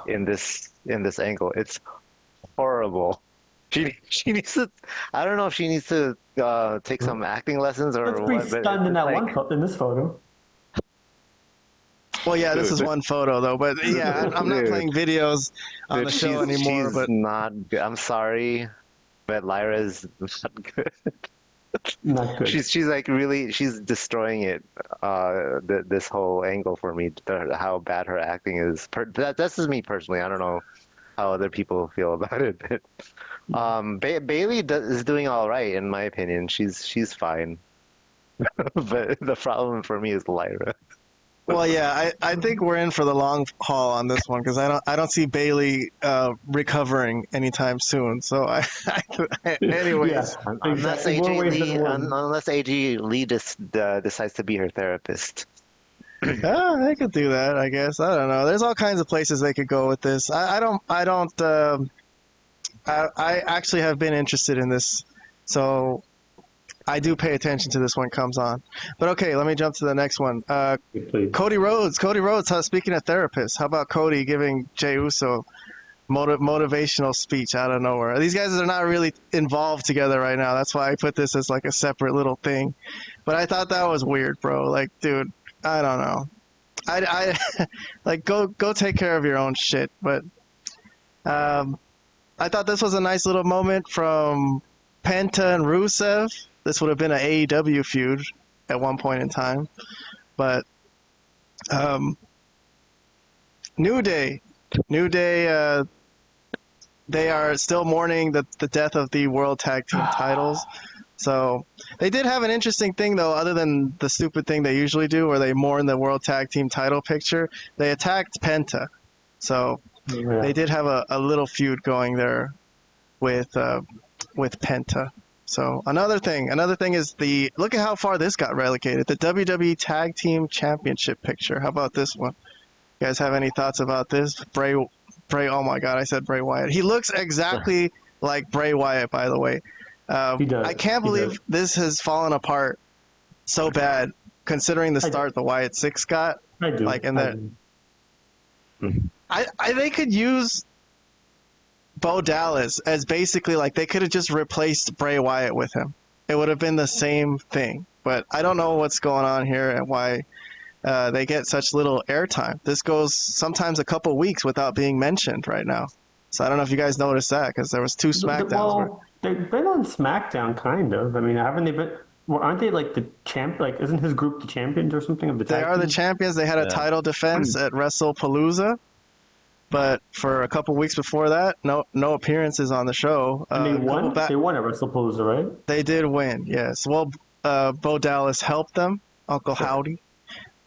in this angle. It's horrible. She needs to. I don't know if she needs to take some acting lessons or That's pretty stunned in that in this photo. Well, yeah, this is one photo though, but yeah, I'm not playing videos on the show anymore. She's but not good. I'm sorry, but Lyra's not good. Not good. She's like really destroying it. This whole angle for me, how bad her acting is. That's just me personally. I don't know how other people feel about it. But, Bailey is doing all right in my opinion. She's fine. But the problem for me is Lyra. Well, yeah, I think we're in for the long haul on this one because I don't see Bailey recovering anytime soon. So anyways, Yeah, unless AJ Lee decides to be her therapist. They could do that, I guess. I don't know. There's all kinds of places they could go with this. I actually have been interested in this, so I do pay attention to this when it comes on. But okay, let me jump to the next one. Cody Rhodes. Speaking of therapists, how about Cody giving Jey Uso motivational speech out of nowhere? These guys are not really involved together right now. That's why I put this as like a separate little thing. But I thought that was weird, bro. Like, dude, I don't know. I like go take care of your own shit. But I thought this was a nice little moment from Penta and Rusev. This would have been an AEW feud at one point in time. But New Day, they are still mourning the death of the World Tag Team titles. So they did have an interesting thing, though, other than the stupid thing they usually do where they mourn the World Tag Team title picture. They attacked Penta. So they did have a little feud going there with Penta. So another thing is look at how far this got relegated. The WWE Tag Team Championship picture. How about this one? You guys have any thoughts about this? Bray, oh my God, I said Bray Wyatt. He looks exactly like Bray Wyatt, by the way. He does. I can't believe this has fallen apart so bad, considering the start the Wyatt 6 got. I do. Like, they could use Bo Dallas as basically like they could have just replaced Bray Wyatt with him. It would have been the same thing. But I don't know what's going on here and why they get such little airtime. This goes sometimes a couple weeks without being mentioned right now. So I don't know if you guys noticed that because there was 2 Smackdowns. Well, they've been on SmackDown, kind of. I mean, haven't they been? Well, aren't they like the champ? Like, isn't his group the champions or something of the? They are the champions. They had a title defense at WrestlePalooza. But for a couple weeks before that, no appearances on the show. And they won. They won at WrestlePalooza, right? They did win, yes. Well, Bo Dallas helped them, Uncle Howdy,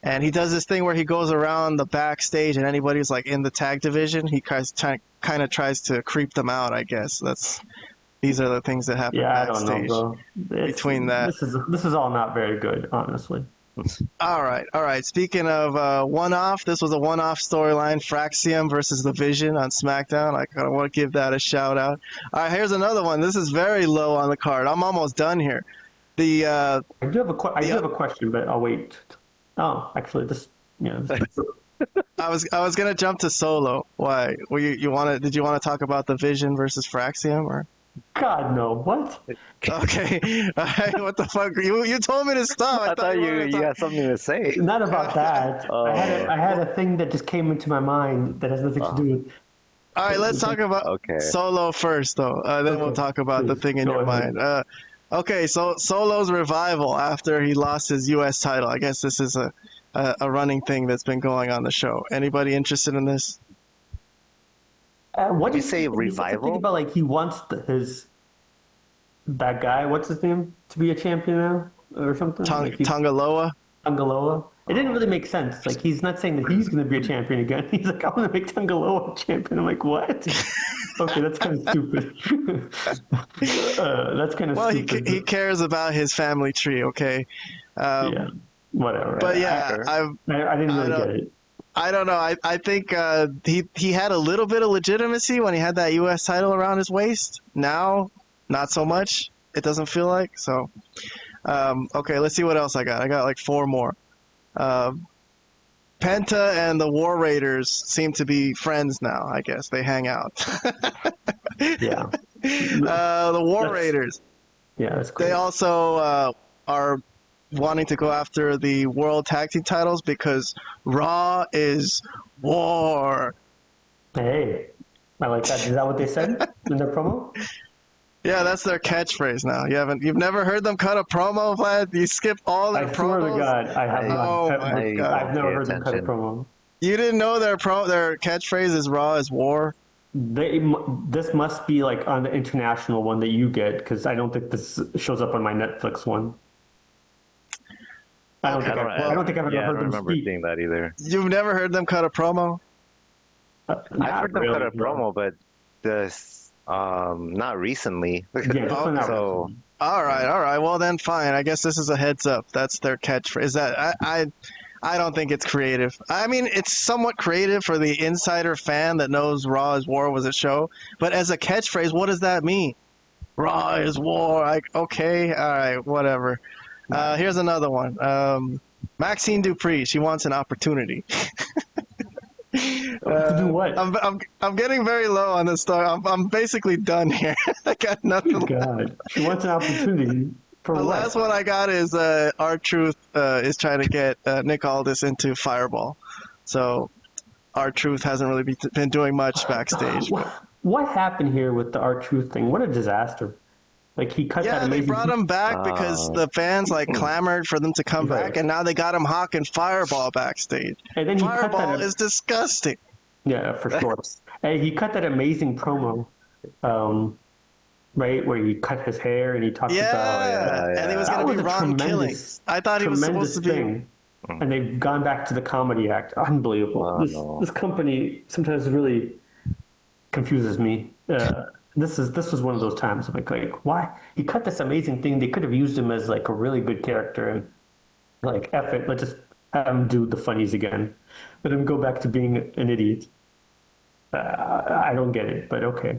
and he does this thing where he goes around the backstage, and anybody's like in the tag division, he kind of tries to creep them out. I guess these are the things that happen backstage. I don't know, bro. Between that, this is all not very good, honestly. All right. Speaking of one-off, this was a one-off storyline, Fraxium versus The Vision on SmackDown. I kind of want to give that a shout-out. All right, here's another one. This is very low on the card. I'm almost done here. I do have a question, but I'll wait. Oh, actually, this, I was gonna jump to Solo. Why? Were you wanted? Did you want to talk about the Vision versus Fraxium or? God, no. What? Okay. All right. What the fuck? You told me to stop. I I thought thought you you wanted to you talk. had something to say. Not about that. I Oh, had a thing that just came into my mind that has nothing to oh, do All right. Let's talk about okay. Solo first, though. Then we'll Okay, talk about the please thing in go your ahead. mind. Okay. So Solo's revival after he lost his U.S. title. I guess this is a running thing that's been going on the show. Anybody interested in this? What Did you did say he said something revival? about like he wants his that guy, what's his name, to be a champion now or something? Like he's Tongaloa? Tangaloa. It didn't Oh, really make sense. Like he's not saying that he's going to be a champion again. He's like, I want to make Tangaloa a champion. I'm like, what? Okay, that's kind of stupid. That's kind of Well, stupid. he cares about his family tree. Okay. Yeah, whatever. But yeah, sure. I didn't I really don't get it. I don't know. I think he had a little bit of legitimacy when he had that U.S. title around his waist. Now, not so much. It doesn't feel like so. Okay, let's see what else I got. I got like four more. Uh, Penta and the War Raiders seem to be friends now. I guess they hang out. Yeah, The War that's Raiders. yeah, that's They great. also are wanting to go after the World Tag Team titles because Raw is war. Hey, I like that. Is that what they said in their promo? Yeah, that's their catchphrase now. You've never heard them cut a promo, Vlad? You skip all their I swear to promos? God, I have I not Oh my ever. don't I've god. never pay heard them cut a attention. promo. You didn't know their catchphrase is Raw is war? This must be like on the international one that you get because I don't think this shows up on my Netflix one. Okay, I well, don't think I've ever Yeah, I heard don't them remember speak. seeing that either. you've never heard them cut a promo? I've Not heard them cut really, a no. promo, but this not recently. Yeah, definitely not Okay. So recently. All right, yeah. all right. Well then, fine. I guess this is a heads up. That's their catchphrase. I don't think it's creative. I mean, it's somewhat creative for the insider fan that knows Raw is War was a show. But as a catchphrase, what does that mean? Raw is war. Like, okay, all right, whatever. Here's another one. Maxine Dupree. She wants an opportunity. To do what? I'm getting very low on this story. I'm basically done here. I got nothing Good left. God. She wants an opportunity for The last one what? I got is R-Truth is trying to get Nick Aldis into Fireball. So R-Truth hasn't really been doing much backstage. But What happened here with the R-Truth thing? What a disaster. Like he cut that yeah, they brought amazing. him back because Uh, the fans like clamored for them to come back, Right. and now they got him hawking Fireball backstage. And then he cut Fireball that. is disgusting. Yeah, for sure. And he cut that amazing promo, um, right, where he cut his hair and he talked about Yeah, and he was that gonna be was a Ron Killing. I thought he was supposed tremendous to be. thing. And they've gone back to the comedy act. Unbelievable. oh no. This company sometimes really confuses me. This was one of those times. I'm like why he cut this amazing thing? They could have used him as like a really good character and like F it. Let's just have him do the funnies again. Let him go back to being an idiot. I don't get it, but okay.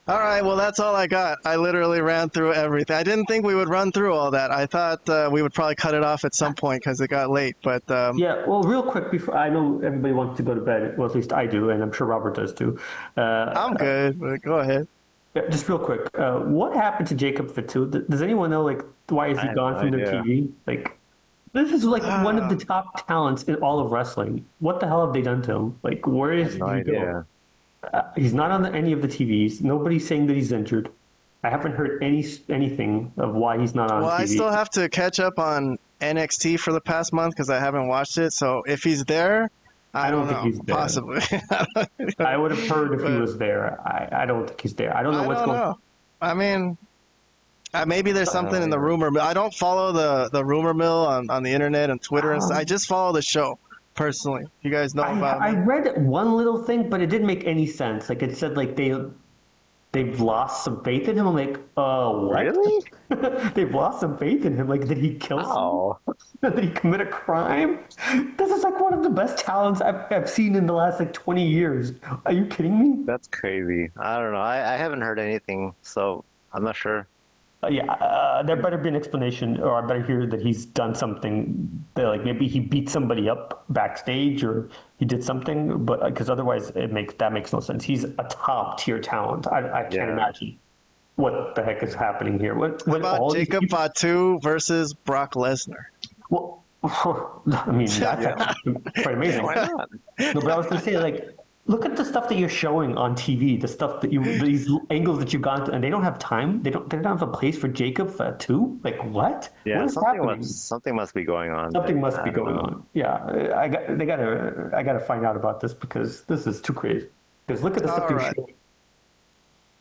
All right, well, that's all I got. I literally ran through everything. I didn't think we would run through all that. I thought we would probably cut it off at some point because it got late. But Yeah, well, real quick before I know everybody wants to go to bed. Well, at least I do, and I'm sure Robert does too. I'm good. But go ahead. Yeah, just real quick, what happened to Jacob Fatu? Does anyone know like why is I he have gone no from their idea. TV? Like this is like one of the top talents in all of wrestling. What the hell have they done to him? Like where I is have no did he go? idea. He's not on any of the TVs. Nobody's saying that he's injured. I haven't heard anything of why he's not on Well, I TV. still have to catch up on NXT for the past month because I haven't watched it. So if he's there, I don't don't think know. he's there. Possibly. I would have heard if he But was there. I don't think he's there. I don't know I what's don't going. know. I mean, maybe there's something in the Yeah. rumor mill. I don't follow the rumor mill on the internet and Twitter and stuff. I just follow the show personally. You guys know about I me. read one little thing, but it didn't make any sense. Like it said, like they've lost some faith in him. I'm like, what? Really? They've lost some faith in him. Like, did he kill someone? How? Did he commit a crime? This is like one of the best talents I've seen in the last like 20 years. Are you kidding me? That's crazy. I don't know. I haven't heard anything, so I'm not sure. There better be an explanation, or I better hear that he's done something that, like, maybe he beat somebody up backstage, or he did something. But because otherwise, that makes no sense. He's a top tier talent. I can't imagine what the heck is happening here. What about Jacob Fatu versus Brock Lesnar? Well, I mean, that's actually quite amazing. Why not? No, but I was going to say, like, look at the stuff that you're showing on TV, the stuff that these angles that you've gone to, and they don't have time. They don't have a place for Jacob Fatu. Like, what? Yeah, what is happening? something must be going on. Something must be going on. Yeah, I gotta find out about this because this is too crazy. Because look at the stuff you're showing.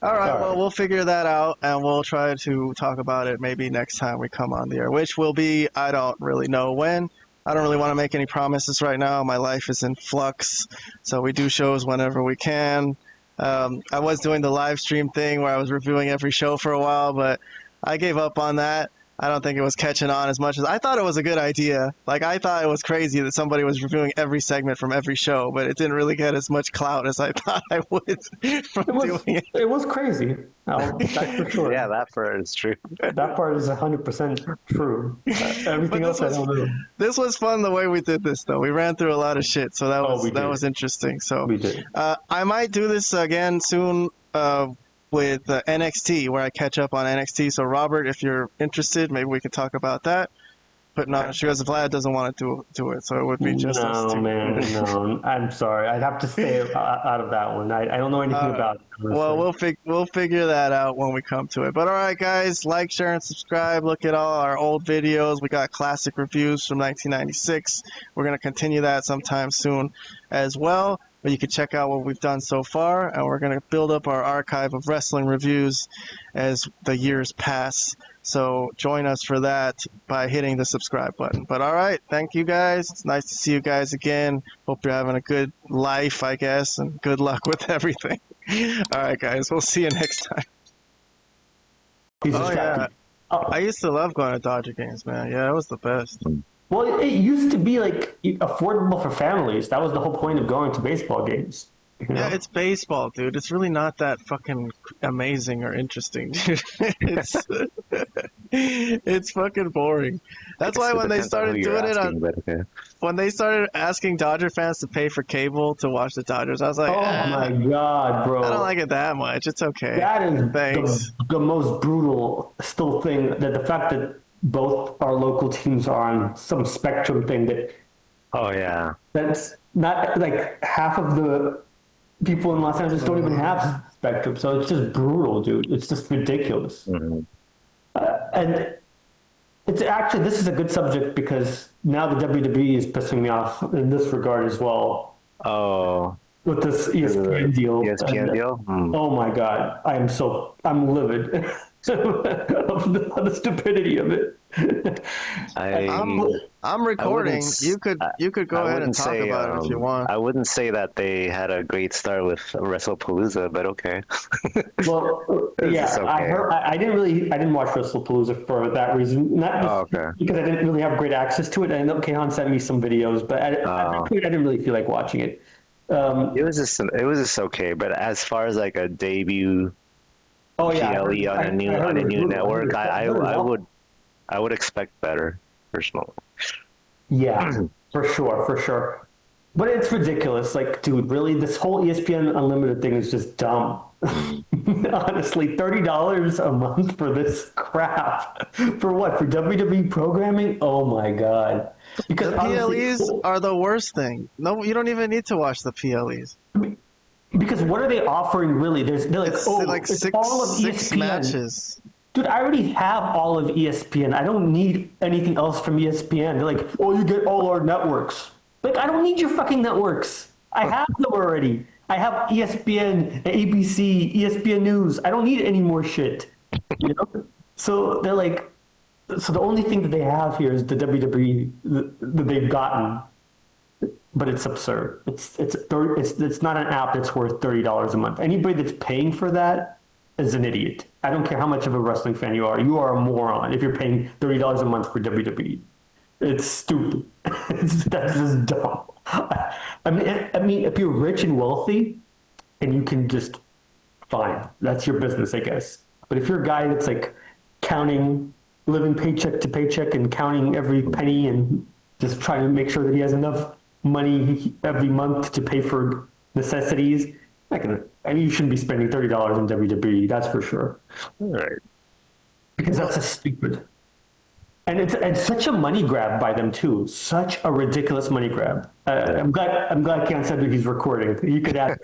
All right, well, we'll figure that out, and we'll try to talk about it maybe next time we come on the air, which will be, I don't really know when. I don't really want to make any promises right now. My life is in flux, so we do shows whenever we can. I was doing the live stream thing where I was reviewing every show for a while, but I gave up on that. I don't think it was catching on as much as I thought it was a good idea. Like, I thought it was crazy that somebody was reviewing every segment from every show, but it didn't really get as much clout as I thought I would from doing it. It was crazy. That's for sure. Yeah, that part is true. That part is 100% true. Everything else, I don't know. This was fun the way we did this, though. We ran through a lot of shit, so that was interesting. So we did. I might do this again soon. With NXT, where I catch up on NXT. So, Robert, if you're interested, maybe we could talk about that. But not sure, as Vlad doesn't want to do it, so it would be just us two. No, I'm sorry. I'd have to stay out of that one. I don't know anything about it. Honestly. Well, we'll figure that out when we come to it. But all right, guys, like, share, and subscribe. Look at all our old videos. We got classic reviews from 1996. We're going to continue that sometime soon as well. But you can check out what we've done so far, and we're going to build up our archive of wrestling reviews as the years pass. So join us for that by hitting the subscribe button. But all right, thank you guys. It's nice to see you guys again. Hope you're having a good life, I guess, and good luck with everything. All right, guys, we'll see you next time. Yeah. I used to love going to Dodger games, man. Yeah, it was the best. Well, it used to be like affordable for families. That was the whole point of going to baseball games. You know? Yeah, it's baseball, dude. It's really not that fucking amazing or interesting, dude. It's fucking boring. That's why when they started doing it when they started asking Dodger fans to pay for cable to watch the Dodgers, I was like, oh my God, bro. I don't like it that much. It's okay. That is the most brutal still thing, that the fact that both our local teams are on some spectrum thing that. Oh, yeah. That's not like half of the people in Los Angeles don't even have spectrum, so it's just brutal, dude. It's just ridiculous. Mm-hmm. And it's actually, this is a good subject because now the WWE is pissing me off in this regard as well. Oh. With this ESPN deal. ESPN deal? Oh my God, I'm livid of the stupidity of it. I'm recording. You could go ahead and talk about it if you want. I wouldn't say that they had a great start with WrestlePalooza, but okay. Well, yeah, okay. I didn't watch WrestlePalooza for that reason. Not because I didn't really have great access to it. I know Kehan sent me some videos, but I didn't really feel like watching it. It was just okay, but as far as like a debut PLE on a new network, I would expect better, personally. Yeah, for sure. But it's ridiculous. Like, dude, really, this whole ESPN Unlimited thing is just dumb. Honestly, $30 a month for this crap. For what? For WWE programming? Oh my God. Because the PLEs are the worst thing. No, you don't even need to watch the PLEs. Because what are they offering really? They're like, it's all of ESPN. 6 matches. Dude, I already have all of ESPN. I don't need anything else from ESPN. They're like, oh, you get all our networks. Like, I don't need your fucking networks. I have them already. I have ESPN, ABC, ESPN News. I don't need any more shit. You know? So they're like, so the only thing that they have here is the WWE that they've gotten. But it's absurd. It's not an app that's worth $30 a month. Anybody that's paying for that is an idiot. I don't care how much of a wrestling fan you are. You are a moron if you're paying $30 a month for WWE. It's stupid. That's just dumb. I mean, if you're rich and wealthy, and you can just, fine, that's your business, I guess. But if you're a guy that's like living paycheck to paycheck and counting every penny and just trying to make sure that he has enough money every month to pay for necessities. You shouldn't be spending $30 in WWE, that's for sure. Right. Because that's just stupid. And it's such a money grab by them too. Such a ridiculous money grab. I'm glad Ken said that he's recording. You could add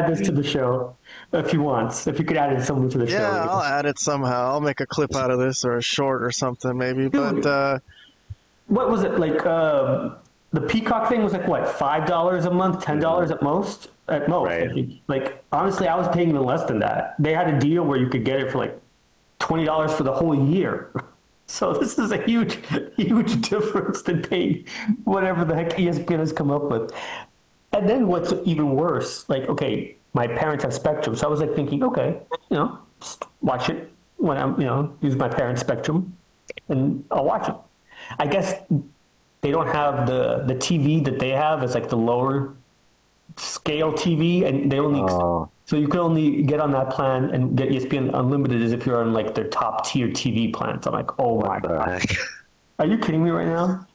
this to the show if he wants. If you could add it something to the show. Yeah, I'll add it somehow. I'll make a clip out of this or a short or something maybe. Dude, but what was it like? The Peacock thing was like what, $5 a month, $10 at most. At most, right. I think. Like honestly, I was paying even less than that. They had a deal where you could get it for like $20 for the whole year. So this is a huge, huge difference than paying whatever the heck ESPN has come up with. And then what's even worse, like, okay, my parents have Spectrum, so I was like thinking, okay, just watch it when I'm, use my parents' Spectrum, and I'll watch it. I guess they don't have the TV that they have. It's like the lower scale TV, and they only so you can only get on that plan and get ESPN Unlimited as if you're on like their top tier TV plans. I'm like, oh my god, are you kidding me right now?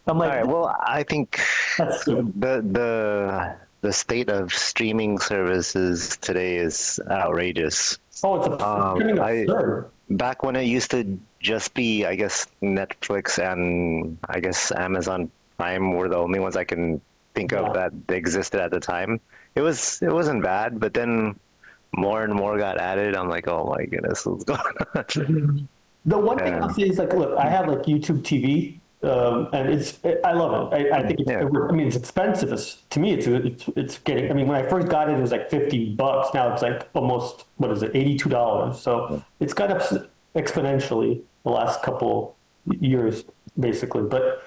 I'm like, all right. Well, I think that's the state of streaming services today is outrageous. Oh, it's absurd. Back when it used to just be, I guess, Netflix and I guess Amazon Prime were the only ones I can think of that existed at the time. It wasn't bad, but then more and more got added. I'm like, oh my goodness, what's going on? The one thing I'll say is like, look, I have like YouTube TV, and I love it. I think it's expensive. To me, it's getting. I mean, when I first got it was like $50. Now it's like almost, what is it, $82. So it's got up exponentially the last couple years, basically. But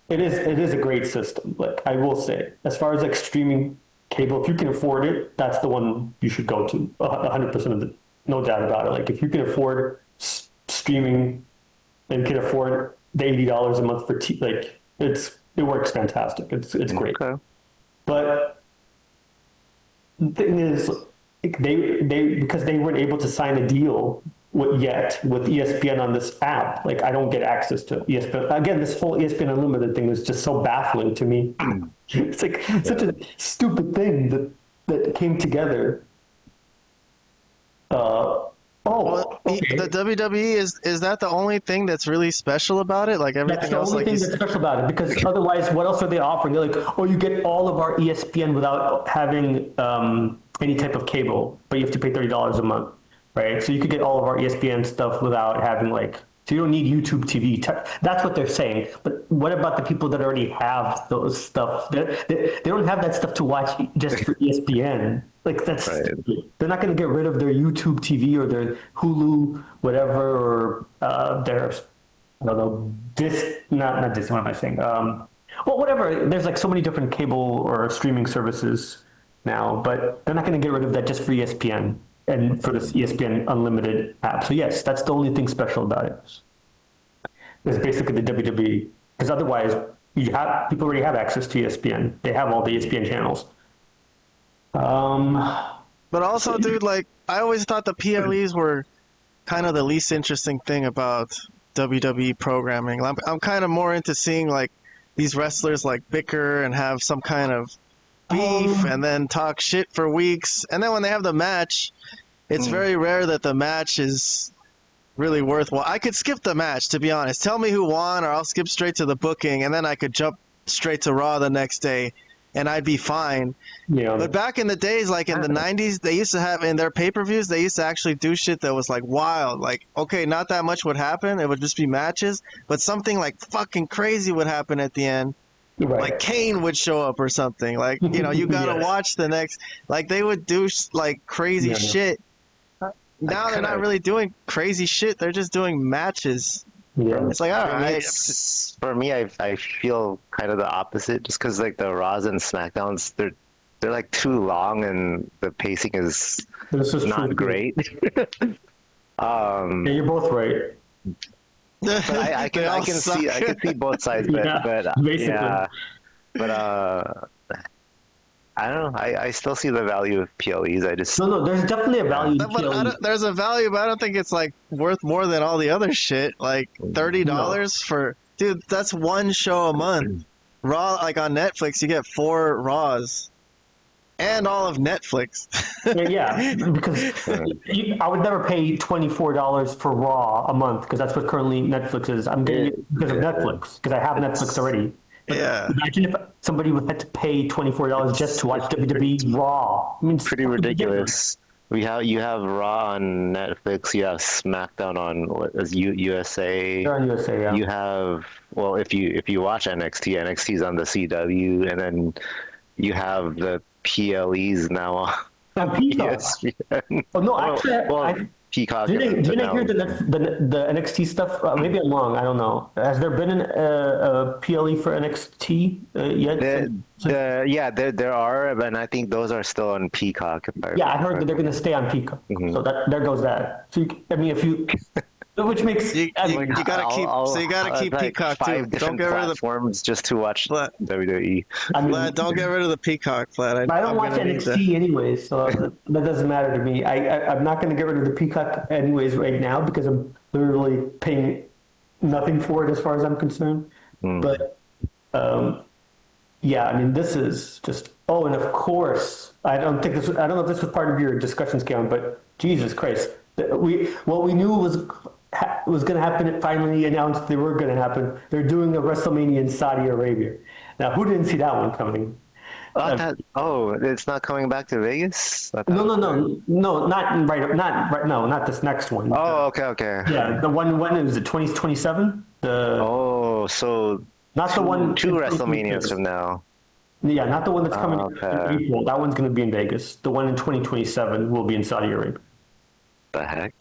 it is a great system. Like I will say, as far as like streaming cable, if you can afford it, that's the one you should go to. 100% of it, no doubt about it. Like if you can afford streaming and can afford the $80 a month for it works fantastic. It's great. Okay. But the thing is, they because they weren't able to sign a deal with ESPN on this app. Like I don't get access to ESPN. Again, this whole ESPN Unlimited thing is just so baffling to me. It's like such a stupid thing that came together. The WWE is that the only thing that's really special about it? Like everything else, like that's special about it. Because otherwise, what else are they offering? They're like, oh, you get all of our ESPN without having any type of cable, but you have to pay $30 a month, right? So you could get all of our ESPN stuff without having so you don't need YouTube TV. That's what they're saying. But what about the people that already have those stuff? They don't have that stuff to watch just for ESPN. Like that's stupid. They're not going to get rid of their YouTube TV or their Hulu, whatever, or their, I don't know, not Disney, what am I saying? Well, whatever. There's like so many different cable or streaming services now, but they're not going to get rid of that just for ESPN and for this ESPN Unlimited app. So yes, that's the only thing special about it. It's basically the WWE, because otherwise people already have access to ESPN. They have all the ESPN channels. But also, dude, like I always thought the PLEs were kind of the least interesting thing about WWE programming. I'm kind of more into seeing like these wrestlers like bicker and have some kind of beef and then talk shit for weeks, and then when they have the match, it's very rare that the match is really worthwhile. I could skip the match, to be honest. Tell me who won, or I'll skip straight to the booking, and then I could jump straight to Raw the next day, and I'd be fine. Yeah. But back in the days, like in the 90s, they used to have, in their pay-per-views, they used to actually do shit that was like wild. Like, okay, not that much would happen. It would just be matches, but something like fucking crazy would happen at the end. Right. Like Kane would show up or something. Like, you gotta watch the next. Like, they would do like crazy shit. Now they're not really doing crazy shit. They're just doing matches. Yeah. It's like, all right. For me, I feel kind of the opposite, just because like the Raws and Smackdowns, they're like too long and the pacing is not great. Yeah, you're both right. But I can see both sides, but I don't know. I still see the value of PLEs. I just No, there's definitely a value in But PLEs. there's a value, but I don't think it's like worth more than all the other shit. Like $30 for dude, that's one show a month. Raw, like on Netflix, you get 4 Raws, and all of Netflix. Yeah, because I would never pay $24 for Raw a month because that's what currently Netflix is. I'm getting it because of Netflix because I have Netflix already. But Yeah. imagine if somebody would have to pay $24 just to watch WWE Raw. I mean, it's pretty fucking ridiculous. You have Raw on Netflix. You have SmackDown on what is USA. They're on USA, yeah. You have if you watch NXT's on the CW, and then you have the PLEs now on Peacock. ESPN. Oh no, actually, Peacock. didn't I hear the NXT stuff? Maybe I'm wrong. I don't know. Has there been a PLE for NXT yet? There are, and I think those are still on Peacock. Yeah, I heard that they're going to stay on Peacock. So there goes that. So I mean, if you, which makes You gotta keep like Peacock too. 5 Don't different get rid of the platforms just to watch Vlad. WWE. I mean, Vlad, don't get rid of the Peacock, Vlad. I don't I'm watch gonna need NXT anyways, so that doesn't matter to me. I'm not going to get rid of the Peacock anyways right now because I'm literally paying nothing for it as far as I'm concerned. But yeah, I mean, this is just. Oh, and of course, I don't know if this was part of your discussion, Scam, but Jesus Christ, what we knew was going to happen. It finally announced they were going to happen. They're doing a WrestleMania in Saudi Arabia. Now, who didn't see that one coming? It's not coming back to Vegas? No, not right. No, not this next one. Oh, okay. Yeah, the one when is it 2027? So not the one 2 WrestleManias from now. Yeah, not the one that's coming in April. That one's going to be in Vegas. The one in 2027 will be in Saudi Arabia. The heck?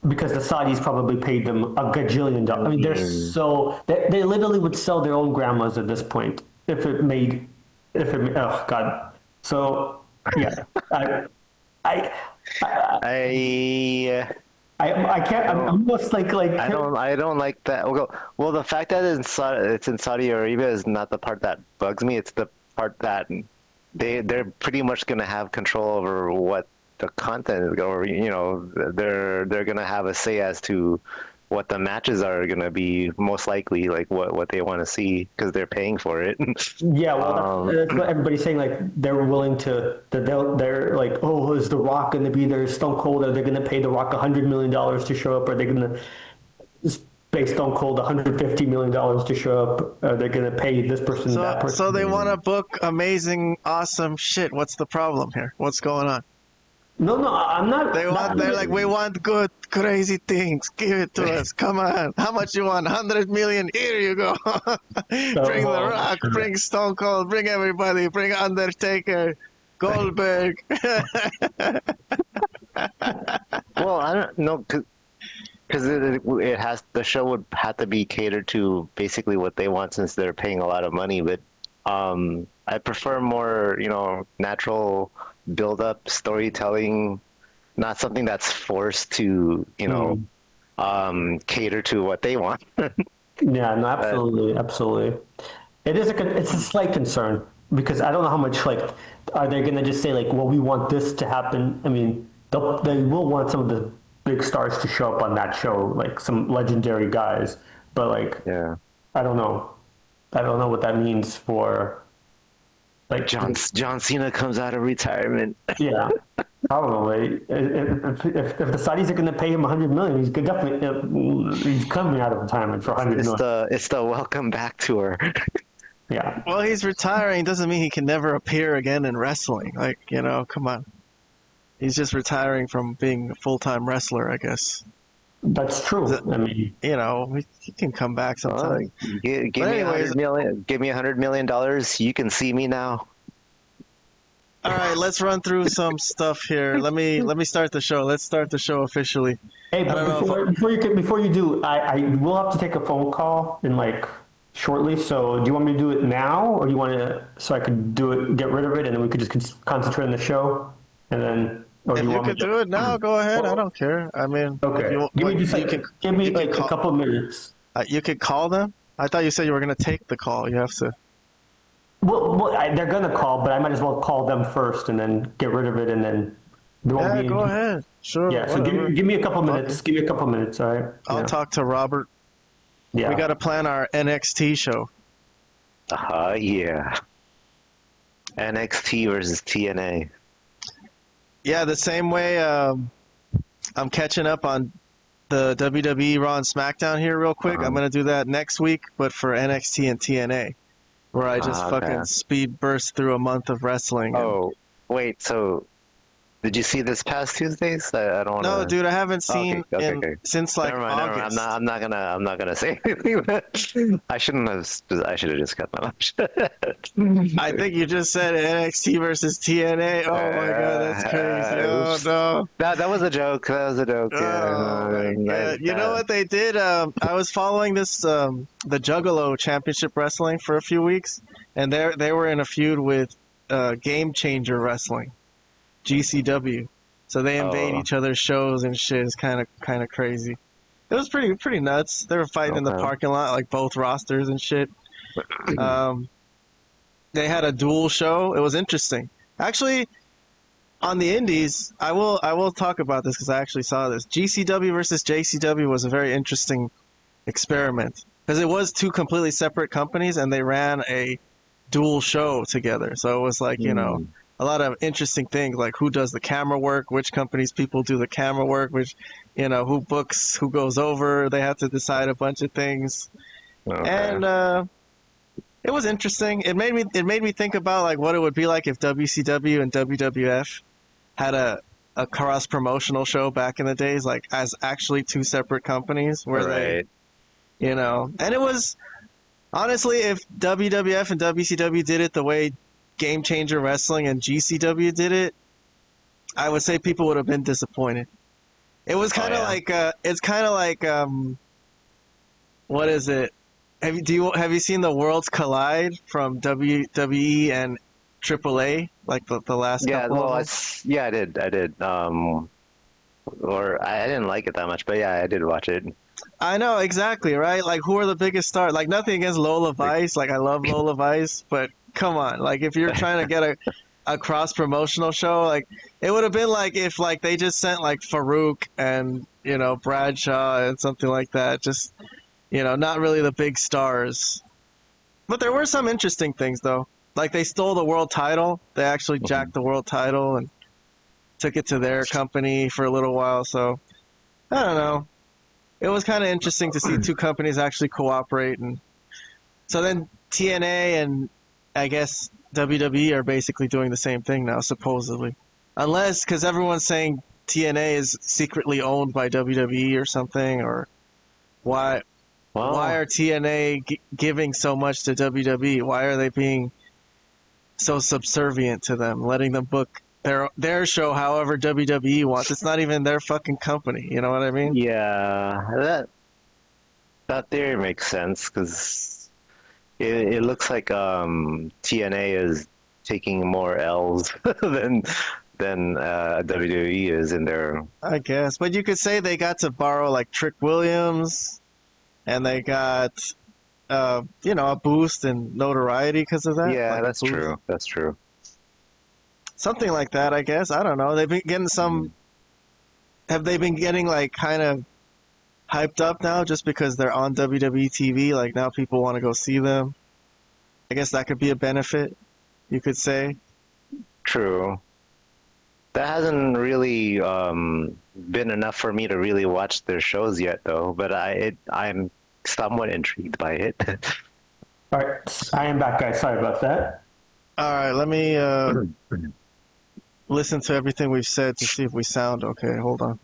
Because the Saudis probably paid them a gajillion dollars. I mean, they literally would sell their own grandmas at this point if it made, oh God. So yeah, I can't. I'm almost like. I don't like that. Well, the fact that it's in Saudi Arabia is not the part that bugs me. It's the part that they're pretty much going to have control over what the content is, or they're going to have a say as to what the matches are going to be, most likely, like what they want to see because they're paying for it. Yeah, well, that's what everybody's saying. Like they're willing to. They're like, oh, is The Rock going to be there? Stone Cold? Are they going to pay The Rock $100 million to show up? Are they going to pay Stone Cold $150 million to show up? Are they going to pay this person that person? So they want to book amazing, awesome shit. What's the problem here? What's going on? No, I'm not. They're like, we want good, crazy things. Give it to us. Come on. How much you want? 100 million. Here you go. Bring The Rock. Bring Stone Cold. Bring everybody. Bring Undertaker. Goldberg. Well, I don't know because it has, the show would have to be catered to basically what they want since they're paying a lot of money. But I prefer more, natural build-up storytelling, not something that's forced to, cater to what they want. Yeah, no, absolutely. It's a slight concern because I don't know how much, like, are they going to just say, like, well, we want this to happen? I mean, they will want some of the big stars to show up on that show, like some legendary guys, but, like, Yeah. I don't know what that means for, like, John Cena comes out of retirement. Yeah, probably. If the Saudis are going to pay him $100 million, he's definitely he's coming out of retirement for $100 million. It's the welcome back tour. Yeah. Well, he's retiring. Doesn't mean he can never appear again in wrestling. Like, come on. He's just retiring from being a full-time wrestler, I guess. That's true. I mean, he can come back sometime. Give me $100 million. You can see me now. All right, let's run through some stuff here. Let me start the show. Let's start the show officially. Hey, but before you do, I will have to take a phone call in shortly. So, do you want me to do it now, or do you want to so I could do it, get rid of it, and then we could just concentrate on the show, and then. If you could do it now, go ahead. I don't care. I mean, okay. Give me a couple of minutes. You could call them. I thought you said you were going to take the call. You have to. they're gonna call, but I might as well call them first and then get rid of it, and then there won't Yeah, be. go ahead. Sure. Yeah, so whatever. give me a couple minutes. Okay. Give me a couple minutes, all right? I'll talk to Robert. Yeah. We got to plan our NXT show. Yeah. NXT versus TNA. Yeah, the same way I'm catching up on the WWE Raw and SmackDown here real quick. I'm going to do that next week, but for NXT and TNA, where I just fucking speed burst through a month of wrestling. Oh, wait, so did you see this past Tuesdays? I don't want to. No, dude, I haven't seen okay. since like Never mind. August. I'm not gonna say anything. I shouldn't have. I should have just cut my mouth. I think you just said NXT versus TNA. Oh my god, that's crazy. Oh no. That was a joke. That was a joke. Oh my god. You know what they did? I was following this the Juggalo Championship Wrestling for a few weeks, and they were in a feud with Game Changer Wrestling, GCW. So they invade each other's shows and shit. It's kind of crazy. It was pretty nuts. They were fighting in the parking lot, like both rosters and shit. They had a dual show. It was interesting. Actually, on the indies, I will talk about this because I actually saw this. GCW versus JCW was a very interesting experiment because it was two completely separate companies and they ran a dual show together. So it was like, you know, a lot of interesting things like who does the camera work, which companies people do the camera work, which, you know, who books, who goes over. They have to decide a bunch of things. And it was interesting. It made me think about like what it would be like if WCW and WWF had a cross promotional show back in the days, like as actually two separate companies where they, you know, and it was honestly, if WWF and WCW did it the way Game Changer Wrestling and GCW did it, I would say people would have been disappointed. It was kind of like it's kind of like what is it? Have you seen the Worlds Collide from WWE and AAA, like the last couple of them? Yeah, I did. Or I didn't like it that much, but yeah, I did watch it. I know, exactly, right? Like, who are the biggest stars? Like, nothing against Lola Vice. Like, I love Lola Vice, but come on. Like, if you're trying to get a cross-promotional show, like, it would have been like if, like, they just sent, like, Farouk and, you know, Bradshaw and something like that. Just, you know, not really the big stars. But there were some interesting things, though. Like, they stole the world title. They actually jacked the world title and took it to their company for a little while. So, I don't know. It was kind of interesting to see two companies actually cooperate. And so then TNA and I guess WWE are basically doing the same thing now, supposedly. Unless, because everyone's saying TNA is secretly owned by WWE or something, or why are TNA giving so much to WWE? Why are they being so subservient to them, letting them book their show however WWE wants? It's not even their fucking company, you know what I mean? Yeah, that theory makes sense because it looks like TNA is taking more L's than WWE is in their. I guess, but you could say they got to borrow like Trick Williams, and they got you know, a boost in notoriety because of that. Yeah, like that's true. That's true. Something like that, I guess. I don't know. They've been getting some. Have they been getting like kind of hyped up now just because they're on WWE TV? Like now people want to go see them. I guess that could be a benefit, you could say. True. That hasn't really been enough for me to really watch their shows yet, though. But I'm somewhat intrigued by it. All right, I am back, guys. Sorry about that. All right, let me listen to everything we've said to see if we sound okay. Hold on.